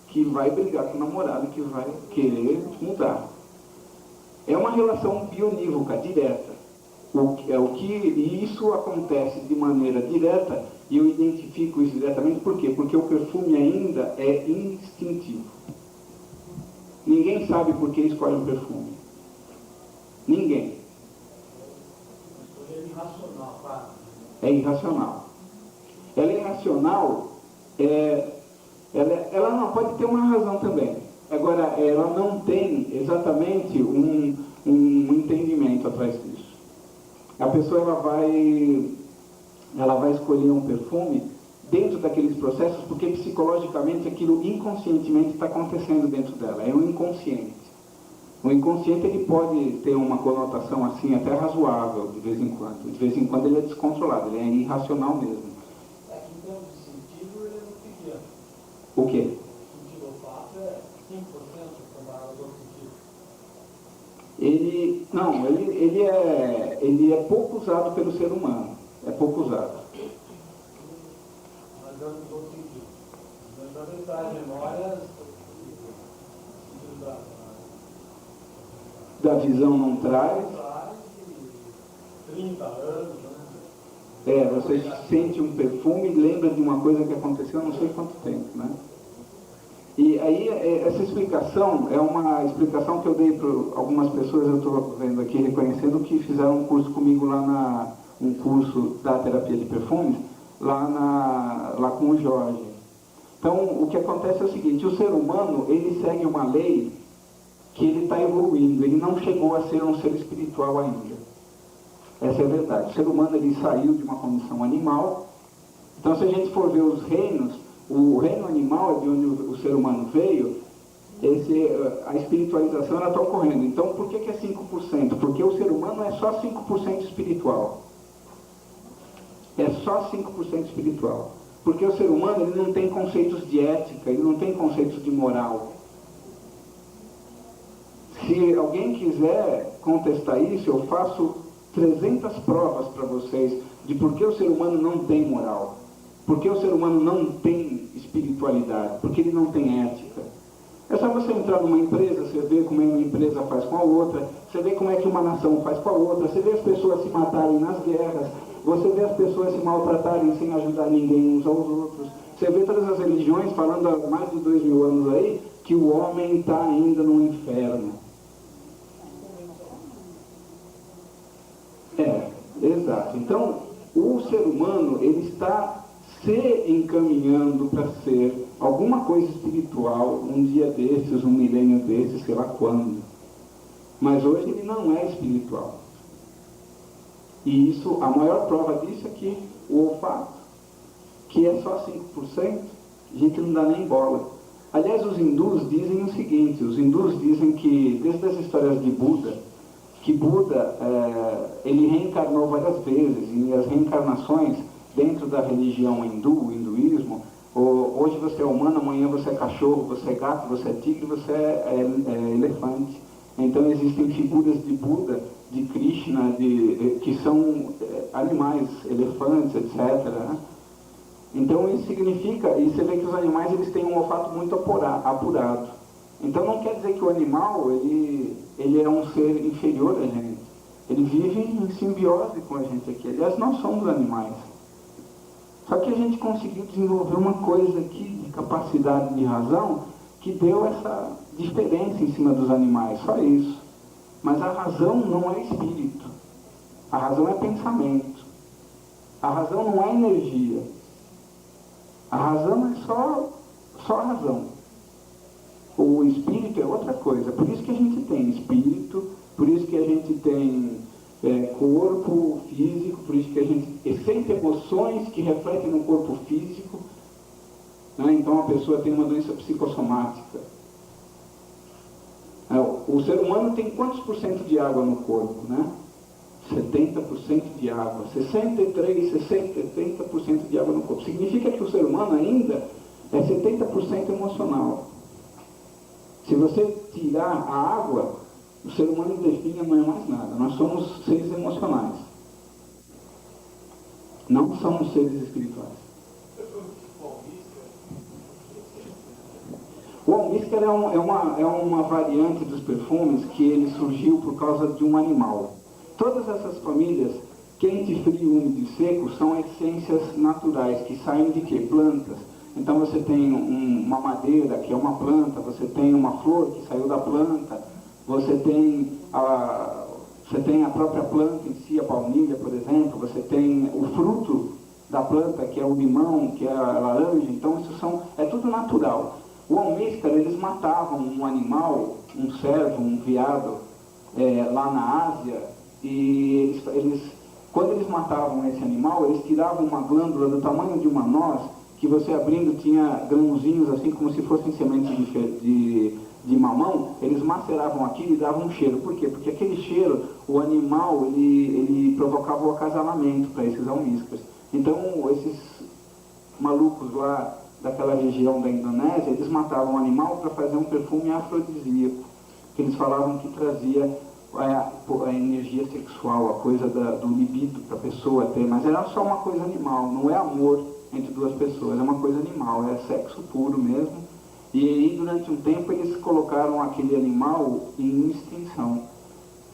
Que vai brigar com o namorado, que vai querer mudar. É uma relação bionívoca, direta. E isso acontece de maneira direta, e eu identifico isso diretamente, por quê? Porque o perfume ainda é instintivo. Ninguém sabe por que escolhe um perfume. Ninguém. É irracional, claro. É irracional. Ela é irracional, ela não pode ter uma razão também. Agora, ela não tem exatamente um entendimento atrás disso. A pessoa ela vai escolher um perfume dentro daqueles processos porque psicologicamente aquilo inconscientemente está acontecendo dentro dela. É um inconsciente. O inconsciente ele pode ter uma conotação assim até razoável de vez em quando. De vez em quando ele é descontrolado, ele é irracional mesmo. Aqui em termos de sentido, ele é muito pequeno. O quê? O sentido olfato é 5% comparado ao outro sentido. Ele é pouco usado pelo ser humano. É pouco usado. Mas dando os outros sentidos. Mas ele traz memórias Da visão não traz. de 30 anos, né? Você sente um perfume e lembra de uma coisa que aconteceu há não sei quanto tempo, né? E aí, essa explicação é uma explicação que eu dei para algumas pessoas, eu estou vendo aqui, reconhecendo, que fizeram um curso comigo lá um curso da terapia de perfumes, lá com o Jorge. Então, o que acontece é o seguinte, o ser humano, ele segue uma lei que ele está evoluindo, ele não chegou a ser um ser espiritual ainda. Essa é a verdade. O ser humano, ele saiu de uma condição animal. Então, se a gente for ver os reinos, o reino animal, de onde o ser humano veio, a espiritualização está ocorrendo. Então, por que é 5%? Porque o ser humano é só 5% espiritual. É só 5% espiritual. Porque o ser humano, ele não tem conceitos de ética, ele não tem conceitos de moral. Se alguém quiser contestar isso, eu faço 300 provas para vocês de por que o ser humano não tem moral. Por que o ser humano não tem espiritualidade? Porque ele não tem ética. É só você entrar numa empresa, você vê como uma empresa faz com a outra, você vê como é que uma nação faz com a outra, você vê as pessoas se matarem nas guerras, você vê as pessoas se maltratarem sem ajudar ninguém uns aos outros. Você vê todas as religiões falando há mais de 2000 anos aí que o homem está ainda no inferno. Exato. Então, o ser humano, ele está se encaminhando para ser alguma coisa espiritual, um dia desses, um milênio desses, sei lá quando. Mas hoje ele não é espiritual. E isso, a maior prova disso é que o olfato, que é só 5%, a gente não dá nem bola. Aliás, os hindus dizem o seguinte, os hindus dizem que, desde as histórias de Buda, que Buda, ele reencarnou várias vezes, e as reencarnações dentro da religião hindu, o hinduísmo, hoje você é humano, amanhã você é cachorro, você é gato, você é tigre, você é elefante. Então existem figuras de Buda, de Krishna, que são animais, elefantes, etc. Né? Então isso significa, e você vê que os animais eles têm um olfato muito apurado. Então não quer dizer que o animal ele é um ser inferior a gente. Ele vive em simbiose com a gente aqui. Aliás, nós somos animais. Só que a gente conseguiu desenvolver uma coisa aqui de capacidade de razão que deu essa diferença em cima dos animais. Só isso. Mas a razão não é espírito. A razão é pensamento. A razão não é energia. A razão é só razão. O espírito é outra coisa. Por isso que a gente tem espírito, por isso que a gente tem corpo físico, por isso que a gente sente emoções que refletem no corpo físico. Né? Então a pessoa tem uma doença psicossomática. O ser humano tem quantos por cento de água no corpo? Né? 70% de água. 63, 70% de água no corpo. Significa que o ser humano ainda é 70% emocional. Se você tirar a água, o ser humano em definitiva não é mais nada. Nós somos seres emocionais. Não somos seres espirituais. O almíscar é uma variante dos perfumes que ele surgiu por causa de um animal. Todas essas famílias, quente, frio, úmido e seco, são essências naturais que saem de quê? Plantas. Então você tem uma madeira, que é uma planta, você tem uma flor que saiu da planta, você tem a própria planta em si, a baunilha, por exemplo, você tem o fruto da planta, que é o limão, que é a laranja, então isso é tudo natural. O almíscar, eles matavam um animal, um cervo, um veado, lá na Ásia, e quando eles matavam esse animal, eles tiravam uma glândula do tamanho de uma noz, que você abrindo tinha grãozinhos assim como se fossem sementes de mamão, eles maceravam aquilo e davam um cheiro. Por quê? Porque aquele cheiro, o animal, ele provocava o acasalamento para esses almíscaros. Então, esses malucos lá daquela região da Indonésia, eles matavam o animal para fazer um perfume afrodisíaco, que eles falavam que trazia a energia sexual, a coisa do libido para a pessoa ter, mas era só uma coisa animal, não é amor entre duas pessoas, é uma coisa animal, é sexo puro mesmo. E aí, durante um tempo, eles colocaram aquele animal em extinção.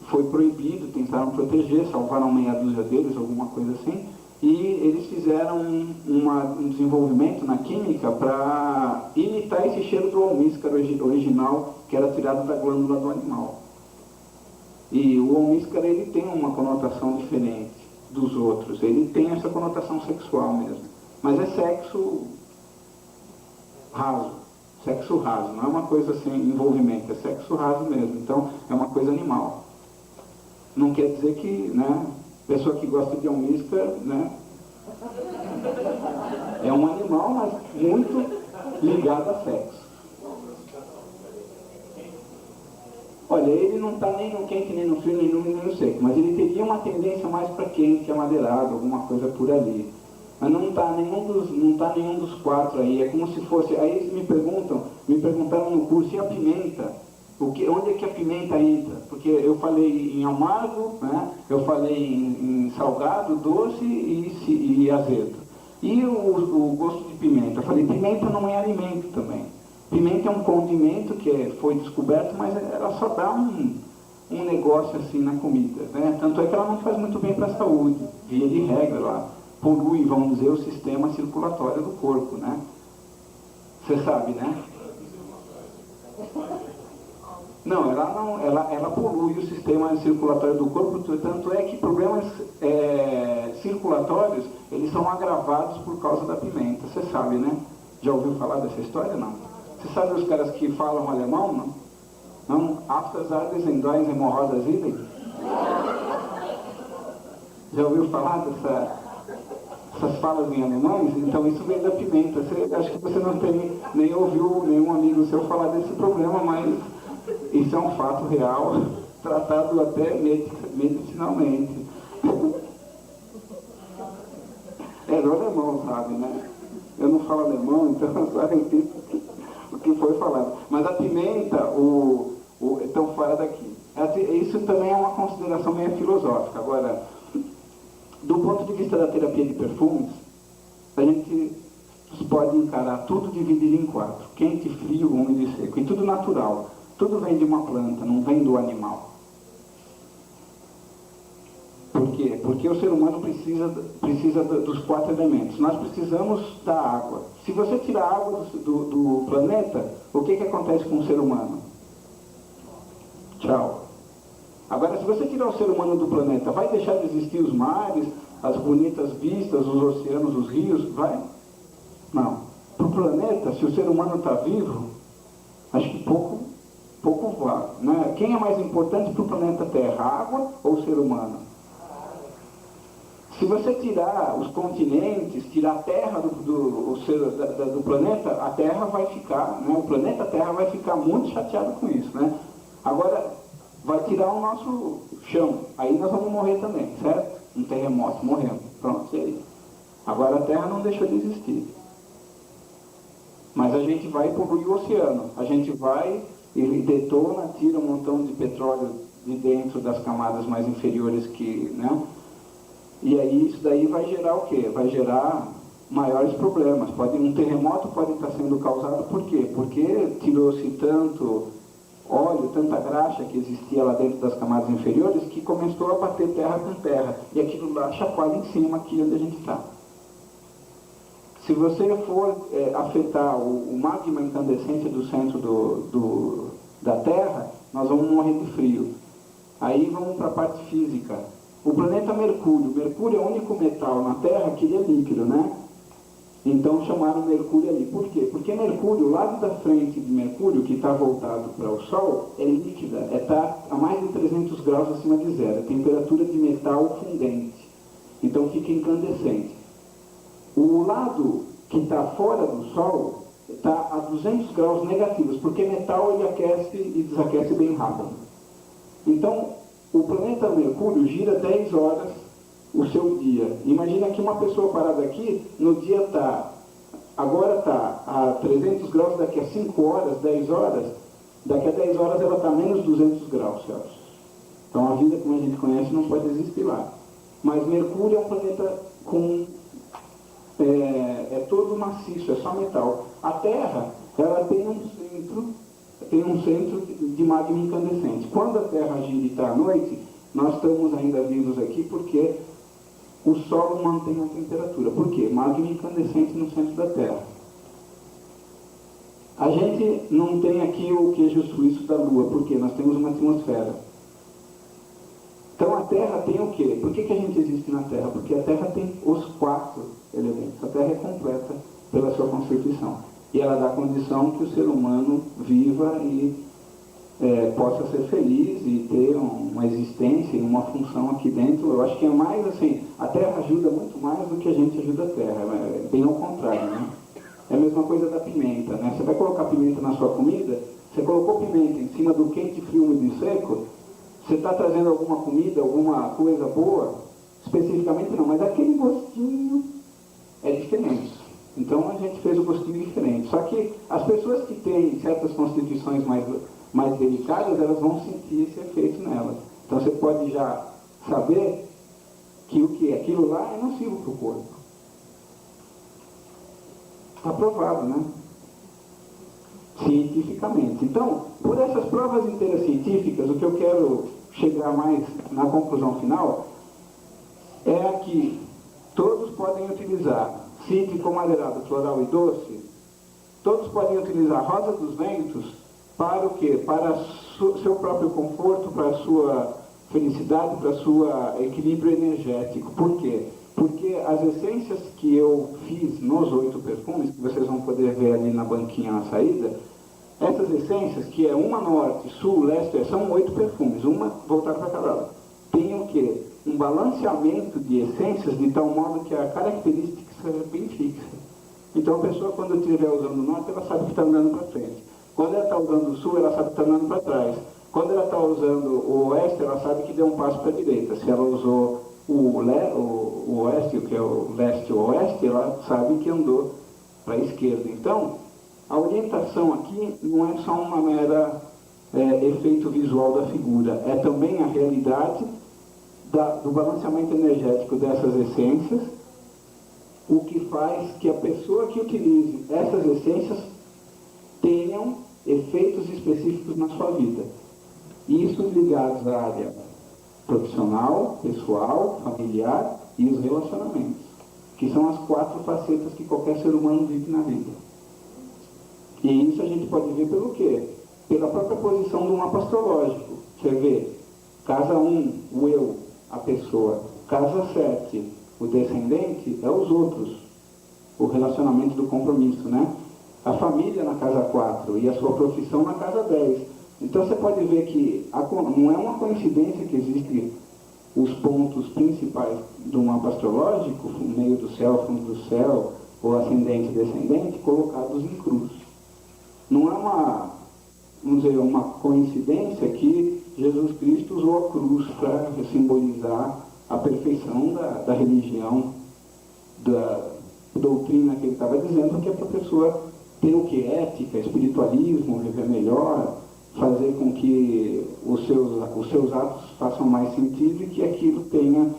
Foi proibido, tentaram proteger, salvaram meia dúzia deles, alguma coisa assim, E eles fizeram um desenvolvimento na química para imitar esse cheiro do almíscar original, que era tirado da glândula do animal. E o almíscar, ele tem uma conotação diferente dos outros, ele tem essa conotação sexual mesmo, mas é sexo raso, não é uma coisa sem envolvimento, é sexo raso mesmo, então é uma coisa animal. Não quer dizer que, né, pessoa que gosta de almíscar, né, é um animal, mas muito ligado a sexo. Olha, ele não está nem no quente, nem no frio, nem no úmido, nem no seco, mas ele teria uma tendência mais para quente, amadeirado, alguma coisa por ali. Mas não está nenhum dos quatro aí, é como se fosse... Aí eles me perguntaram no curso, e a pimenta? Onde é que a pimenta entra? Porque eu falei em amargo, né? Eu falei em salgado, doce e azedo. E o gosto de pimenta? Eu falei, pimenta não é alimento também. Pimenta é um condimento que foi descoberto, mas ela só dá um negócio assim na comida, né? Tanto é que ela não faz muito bem para a saúde, via de regra, ela polui, vamos dizer, o sistema circulatório do corpo, né? Você sabe, né? Não, ela polui o sistema circulatório do corpo, tanto é que problemas circulatórios, eles são agravados por causa da pimenta, você sabe, né? Já ouviu falar dessa história, não? Você sabe os caras que falam alemão, não? Não? Aftersages em dois hemorroidas idem? Já ouviu falar dessas falas em alemães? Então isso vem da pimenta. Acho que você não tem, nem ouviu nenhum amigo seu falar desse problema, mas isso é um fato real, tratado até medicinalmente. É do alemão, sabe, né? Eu não falo alemão, então eu só repito o que foi falado. Mas a pimenta, estão fora daqui. Isso também é uma consideração meio filosófica. Agora, do ponto de vista da terapia de perfumes, a gente pode encarar tudo dividido em quatro: quente, frio, úmido e seco. E tudo natural. Tudo vem de uma planta, não vem do animal. Por quê? Porque o ser humano precisa dos quatro elementos. Nós precisamos da água. Se você tirar a água do planeta, o que acontece com o ser humano? Tchau. Agora, se você tirar o ser humano do planeta, vai deixar de existir os mares, as bonitas vistas, os oceanos, os rios? Vai? Não. Para o planeta, se o ser humano está vivo, acho que pouco vale, né? Quem é mais importante para o planeta Terra, a água ou o ser humano? Se você tirar os continentes, tirar a Terra do planeta, a Terra vai ficar, né? O planeta Terra vai ficar muito chateado com isso, né? Agora, vai tirar o nosso chão, aí nós vamos morrer também, certo? Um terremoto, morremos, pronto, e aí? Agora a Terra não deixou de existir. Mas a gente vai poluir o oceano, a gente vai, ele detona, tira um montão de petróleo de dentro das camadas mais inferiores que, né? E aí isso daí vai gerar o quê? Vai gerar maiores problemas. Um terremoto pode estar sendo causado por quê? Porque tirou-se tanto óleo, tanta graxa que existia lá dentro das camadas inferiores, que começou a bater terra com terra. E aquilo lá chacoalha em cima aqui onde a gente está. Se você for afetar o magma incandescente do centro da Terra, nós vamos morrer de frio. Aí vamos para a parte física. O planeta Mercúrio. Mercúrio é o único metal na Terra que ele é líquido, né? Então chamaram Mercúrio ali. Por quê? Porque Mercúrio, o lado da frente de Mercúrio, que está voltado para o Sol, é líquida. Está a mais de 300 graus acima de zero. É temperatura de metal fundente. Então fica incandescente. O lado que está fora do Sol está a 200 graus negativos, porque metal ele aquece e desaquece bem rápido. Então, o planeta Mercúrio gira 10 horas o seu dia. Imagina que uma pessoa parada aqui, no dia agora está a 300 graus, daqui a 5 horas, 10 horas, daqui a 10 horas ela está a menos 200 graus Celsius. Então a vida como a gente conhece não pode existir lá. Mas Mercúrio é um planeta com... é todo maciço, é só metal. A Terra, ela tem um centro de magma incandescente. Quando a Terra gira e está à noite, nós estamos ainda vivos aqui porque o solo mantém a temperatura. Por quê? Magma incandescente no centro da Terra. A gente não tem aqui o queijo suíço da Lua, porque nós temos uma atmosfera. Então a Terra tem o quê? Por que a gente existe na Terra? Porque a Terra tem os 4 elementos. A Terra é completa pela sua constituição. E ela dá condição que o ser humano viva e possa ser feliz e ter uma existência e uma função aqui dentro. Eu acho que é mais assim, a Terra ajuda muito mais do que a gente ajuda a Terra. É bem ao contrário, né? É a mesma coisa da pimenta, né? Você vai colocar pimenta na sua comida, você colocou pimenta em cima do quente, frio, úmido e seco, você está trazendo alguma comida, alguma coisa boa? Especificamente não, mas aquele gostinho é diferente. Então a gente fez o gostinho diferente. Só que as pessoas que têm certas constituições mais delicadas, elas vão sentir esse efeito nelas. Então você pode já saber que o que é aquilo lá é nocivo para o corpo. Está provado, né? Cientificamente. Então, por essas provas inteiras científicas, o que eu quero chegar mais na conclusão final é que todos podem utilizar cítrico, madeirado, floral e doce, todos podem utilizar rosa dos ventos para o quê? Para seu próprio conforto, para a sua felicidade, para o seu equilíbrio energético. Por quê? Porque as essências que eu fiz nos 8 perfumes, que vocês vão poder ver ali na banquinha na saída, essas essências, que é uma norte, sul, leste, são 8 perfumes, uma voltada para cada lado. Tem o quê? Um balanceamento de essências de tal modo que a característica seja bem fixa. Então a pessoa, quando estiver usando o norte, ela sabe que está andando para frente. Quando ela está usando o sul, ela sabe que está andando para trás. Quando ela está usando o oeste, ela sabe que deu um passo para a direita. Se ela usou o oeste, que é o leste ou oeste, ela sabe que andou para a esquerda. Então, a orientação aqui não é só uma mera efeito visual da figura, é também a realidade do balanceamento energético dessas essências, o que faz que a pessoa que utilize essas essências tenham efeitos específicos na sua vida. Isso ligados à área profissional, pessoal, familiar e os relacionamentos, que são as 4 facetas que qualquer ser humano vive na vida. E isso a gente pode ver pelo quê? Pela própria posição do mapa astrológico. Você vê, casa 1, o eu, a pessoa. Casa 7, o descendente, é os outros. O relacionamento do compromisso, né? A família na casa 4 e a sua profissão na casa 10. Então você pode ver que não é uma coincidência que existem os pontos principais do mapa astrológico, meio do céu, fundo do céu, ou ascendente e descendente, colocados em cruz. Não é uma coincidência que Jesus Cristo usou a cruz para simbolizar a perfeição da religião, da doutrina que ele estava dizendo, que é para a pessoa ter o que? Ética, espiritualismo, viver melhor, fazer com que os seus atos façam mais sentido e que aquilo tenha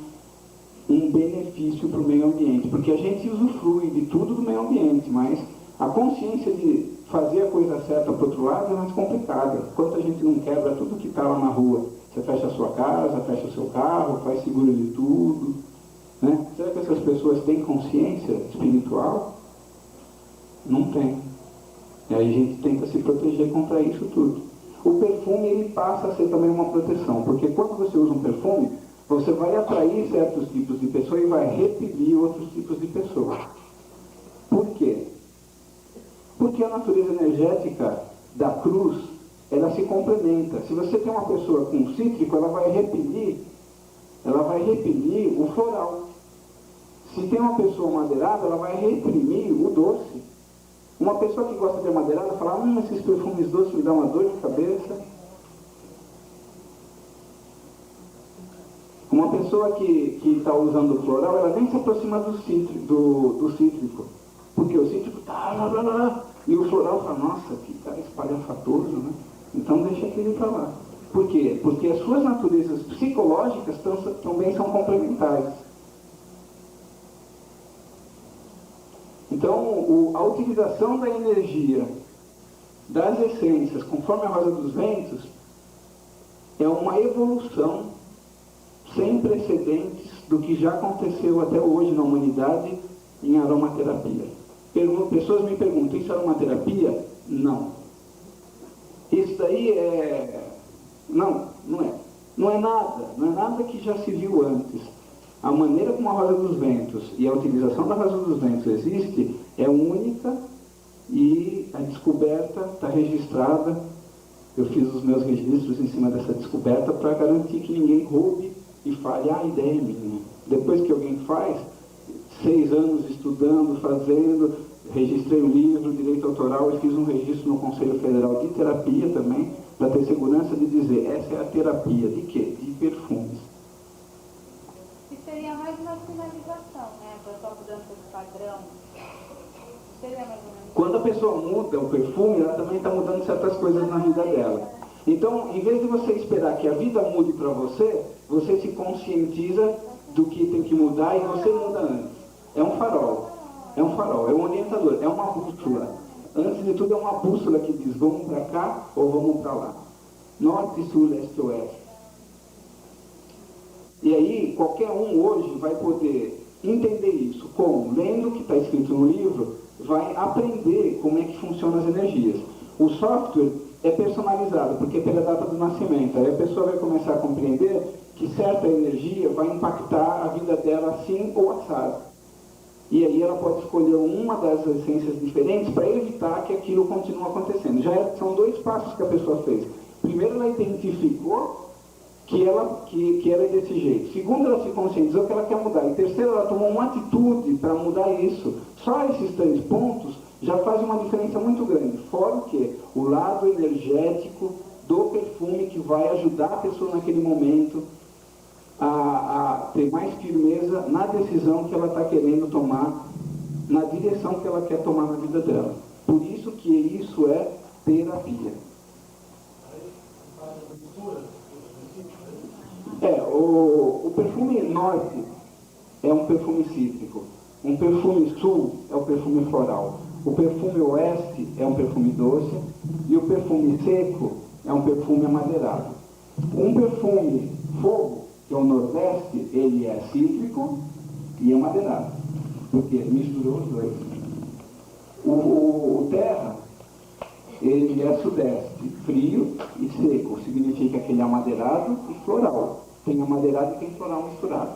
um benefício para o meio ambiente. Porque a gente usufrui de tudo do meio ambiente, mas a consciência de fazer a coisa certa para o outro lado é mais complicada. Enquanto a gente não quebra tudo que está lá na rua, você fecha a sua casa, fecha o seu carro, faz seguro de tudo, né? Será que essas pessoas têm consciência espiritual? Não tem. E aí a gente tenta se proteger contra isso tudo. O perfume, ele passa a ser também uma proteção, porque quando você usa um perfume, você vai atrair certos tipos de pessoas e vai repelir outros tipos de pessoas. Por quê? Porque a natureza energética da cruz, ela se complementa. Se você tem uma pessoa com cítrico, ela vai repelir o floral. Se tem uma pessoa madeirada, ela vai reprimir o doce. Uma pessoa que gosta de amadeirada fala, esses perfumes doces me dão uma dor de cabeça. Uma pessoa que está usando o floral, ela nem se aproxima do cítrico. Porque o cítrico está lá, e o floral fala, nossa, que cara espalhafatoso, né? Então deixa aquele para lá. Por quê? Porque as suas naturezas psicológicas também são complementares. Então, a utilização da energia das essências, conforme a rosa dos ventos, é uma evolução sem precedentes do que já aconteceu até hoje na humanidade em aromaterapia. Pessoas me perguntam, isso é aromaterapia? Não. Isso daí é... Não, não é. Não é nada que já se viu antes. A maneira como a Rosa dos Ventos e a utilização da Rosa dos Ventos existe é única e a descoberta está registrada. Eu fiz os meus registros em cima dessa descoberta para garantir que ninguém roube e fale, a ideia é minha. Depois que alguém faz, 6 anos estudando, fazendo, registrei o livro, direito autoral, e fiz um registro no Conselho Federal de Terapia também, para ter segurança de dizer, essa é a terapia de quê? De perfumes. E seria mais uma finalização, né? A pessoa mudando esse padrão. Seria mais ou menos. Quando a pessoa muda o perfume, ela também está mudando certas coisas na vida dela. Então, em vez de você esperar que a vida mude para você, você se conscientiza do que tem que mudar e você muda antes. É um farol, é um orientador, é uma bússola. Antes de tudo é uma bússola que diz, vamos para cá ou vamos para lá. Norte, sul, leste, oeste. E aí, qualquer um hoje vai poder entender isso, como, lendo o que está escrito no livro, vai aprender como é que funcionam as energias. O software é personalizado, porque é pela data do nascimento. Aí a pessoa vai começar a compreender que certa energia vai impactar a vida dela assim ou assado. E aí ela pode escolher uma das essências diferentes para evitar que aquilo continue acontecendo. São 2 passos que a pessoa fez. Primeiro, ela identificou que ela é desse jeito. Segundo, ela se conscientizou que ela quer mudar. E terceiro, ela tomou uma atitude para mudar isso. Só esses 3 pontos já faz uma diferença muito grande. Fora o quê? O lado energético do perfume que vai ajudar a pessoa naquele momento a ter mais firmeza na decisão que ela está querendo tomar, na direção que ela quer tomar na vida dela. Por isso que isso é terapia. O perfume norte é um perfume cítrico. Um perfume sul é o perfume floral. O perfume oeste é um perfume doce. E o perfume seco é um perfume amadeirado. Um perfume fogo, que é o nordeste, ele é cítrico e amadeirado. Porque misturou os dois. O terra, ele é sudeste, frio e seco. Significa que ele é amadeirado e floral. Tem amadeirado e tem floral misturado.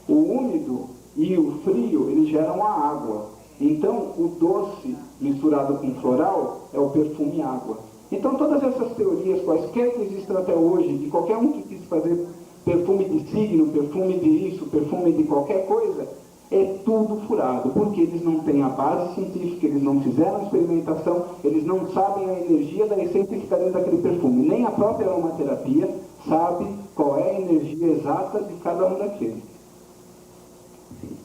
O úmido e o frio, eles geram a água. Então, o doce misturado com floral é o perfume água. Então, todas essas teorias, quaisquer que existam até hoje, de qualquer um que quis fazer perfume de signo, perfume de isso, perfume de qualquer coisa, é tudo furado, porque eles não têm a base científica, eles não fizeram a experimentação, eles não sabem a energia da essência que está dentro daquele perfume. Nem a própria aromaterapia sabe qual é a energia exata de cada um daqueles.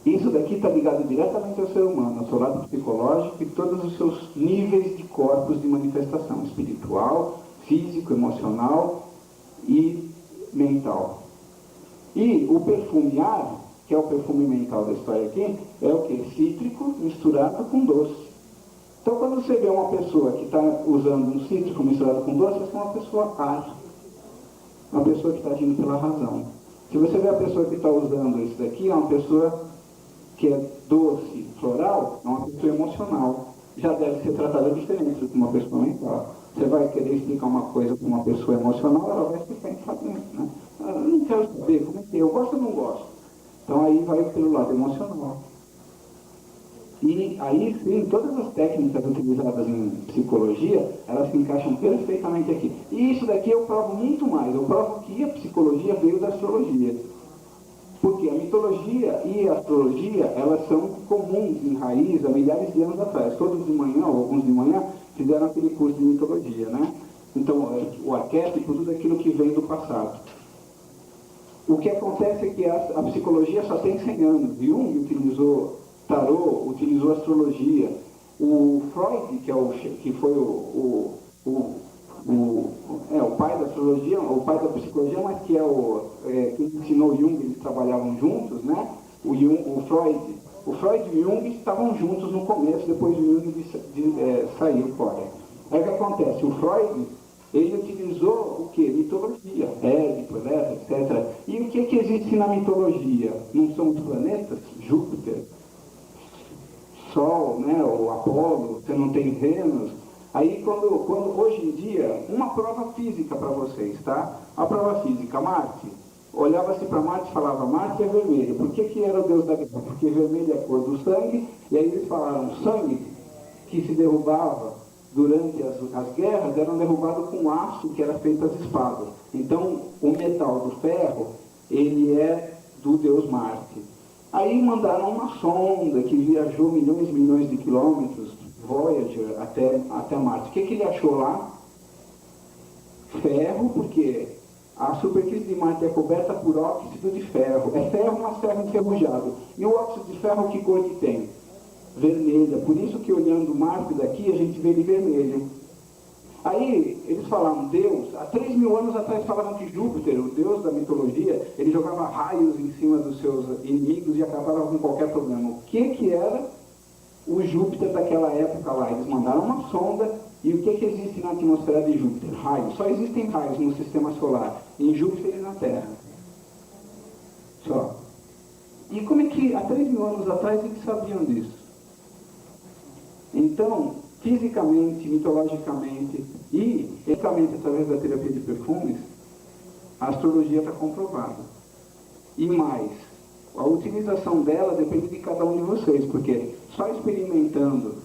Isso daqui está ligado diretamente ao ser humano, ao seu lado psicológico e todos os seus níveis de corpos de manifestação, espiritual, físico, emocional e mental. E o perfume ar, que é o perfume mental da história aqui, é o que? Cítrico misturado com doce. Então, quando você vê uma pessoa que está usando um cítrico misturado com doce, essa é uma pessoa ar, uma pessoa que está agindo pela razão. Se você vê a pessoa que está usando isso daqui, é uma pessoa que é doce, floral, é uma pessoa emocional. Já deve ser tratada diferente do que uma pessoa mental. Você vai querer explicar uma coisa para uma pessoa emocional, ela vai ficar enfadonha, né? Eu não quero saber como é que é, eu gosto ou não gosto. Então aí vai pelo lado emocional. E aí sim, todas as técnicas utilizadas em psicologia, elas se encaixam perfeitamente aqui. E isso daqui eu provo muito mais. Eu provo que a psicologia veio da astrologia. Porque a mitologia e a astrologia, elas são comuns em raiz há milhares de anos atrás. Todos de manhã, ou alguns de manhã, fizeram aquele curso de mitologia, né? Então, o arquétipo, tudo aquilo que vem do passado. O que acontece é que a psicologia só tem 100 anos. Jung utilizou tarô, utilizou astrologia. O Freud, que foi o pai da astrologia, o pai da psicologia, mas que quem ensinou Jung, eles trabalhavam juntos, né? O Freud e o Jung estavam juntos no começo, depois o Jung saiu fora. Aí o que acontece? O Freud Ele utilizou o que? Mitologia, Édipo, etc. E o que existe na mitologia? Não são os planetas? Júpiter, Sol, né? Ou Apolo, você não tem Vênus. Aí, quando hoje em dia, uma prova física para vocês, tá? A prova física, Marte. Olhava-se para Marte e falava, Marte é vermelho. Por que era o deus da guerra? Porque vermelho é a cor do sangue, e aí eles falaram, sangue que se derrubava durante as guerras eram derrubados com aço que era feito as espadas. Então, o metal do ferro, ele é do deus Marte. Aí mandaram uma sonda que viajou milhões e milhões de quilômetros, Voyager, até Marte. O que ele achou lá? Ferro, porque a superfície de Marte é coberta por óxido de ferro. É ferro, mas ferro enferrujado. E o óxido de ferro, que cor que tem? Vermelha. Por isso que olhando Marte daqui, a gente vê ele vermelho. Aí, eles falaram, Deus, há 3.000 anos atrás falaram que Júpiter, o deus da mitologia, ele jogava raios em cima dos seus inimigos e acabava com qualquer problema. O que era o Júpiter daquela época lá? Eles mandaram uma sonda, e o que existe na atmosfera de Júpiter? Raios. Só existem raios no sistema solar, em Júpiter e na Terra. Só. E como é que há 3.000 anos atrás eles sabiam disso? Então, fisicamente, mitologicamente e eticamente através da terapia de perfumes, a astrologia está comprovada. E mais, a utilização dela depende de cada um de vocês, porque só experimentando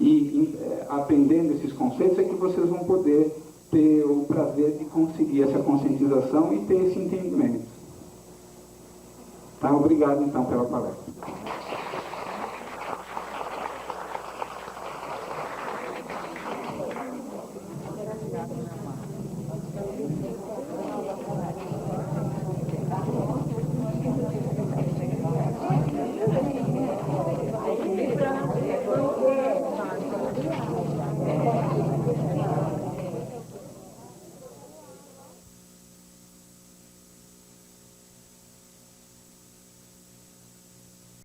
e aprendendo esses conceitos é que vocês vão poder ter o prazer de conseguir essa conscientização e ter esse entendimento. Tá? Obrigado, então, pela palestra.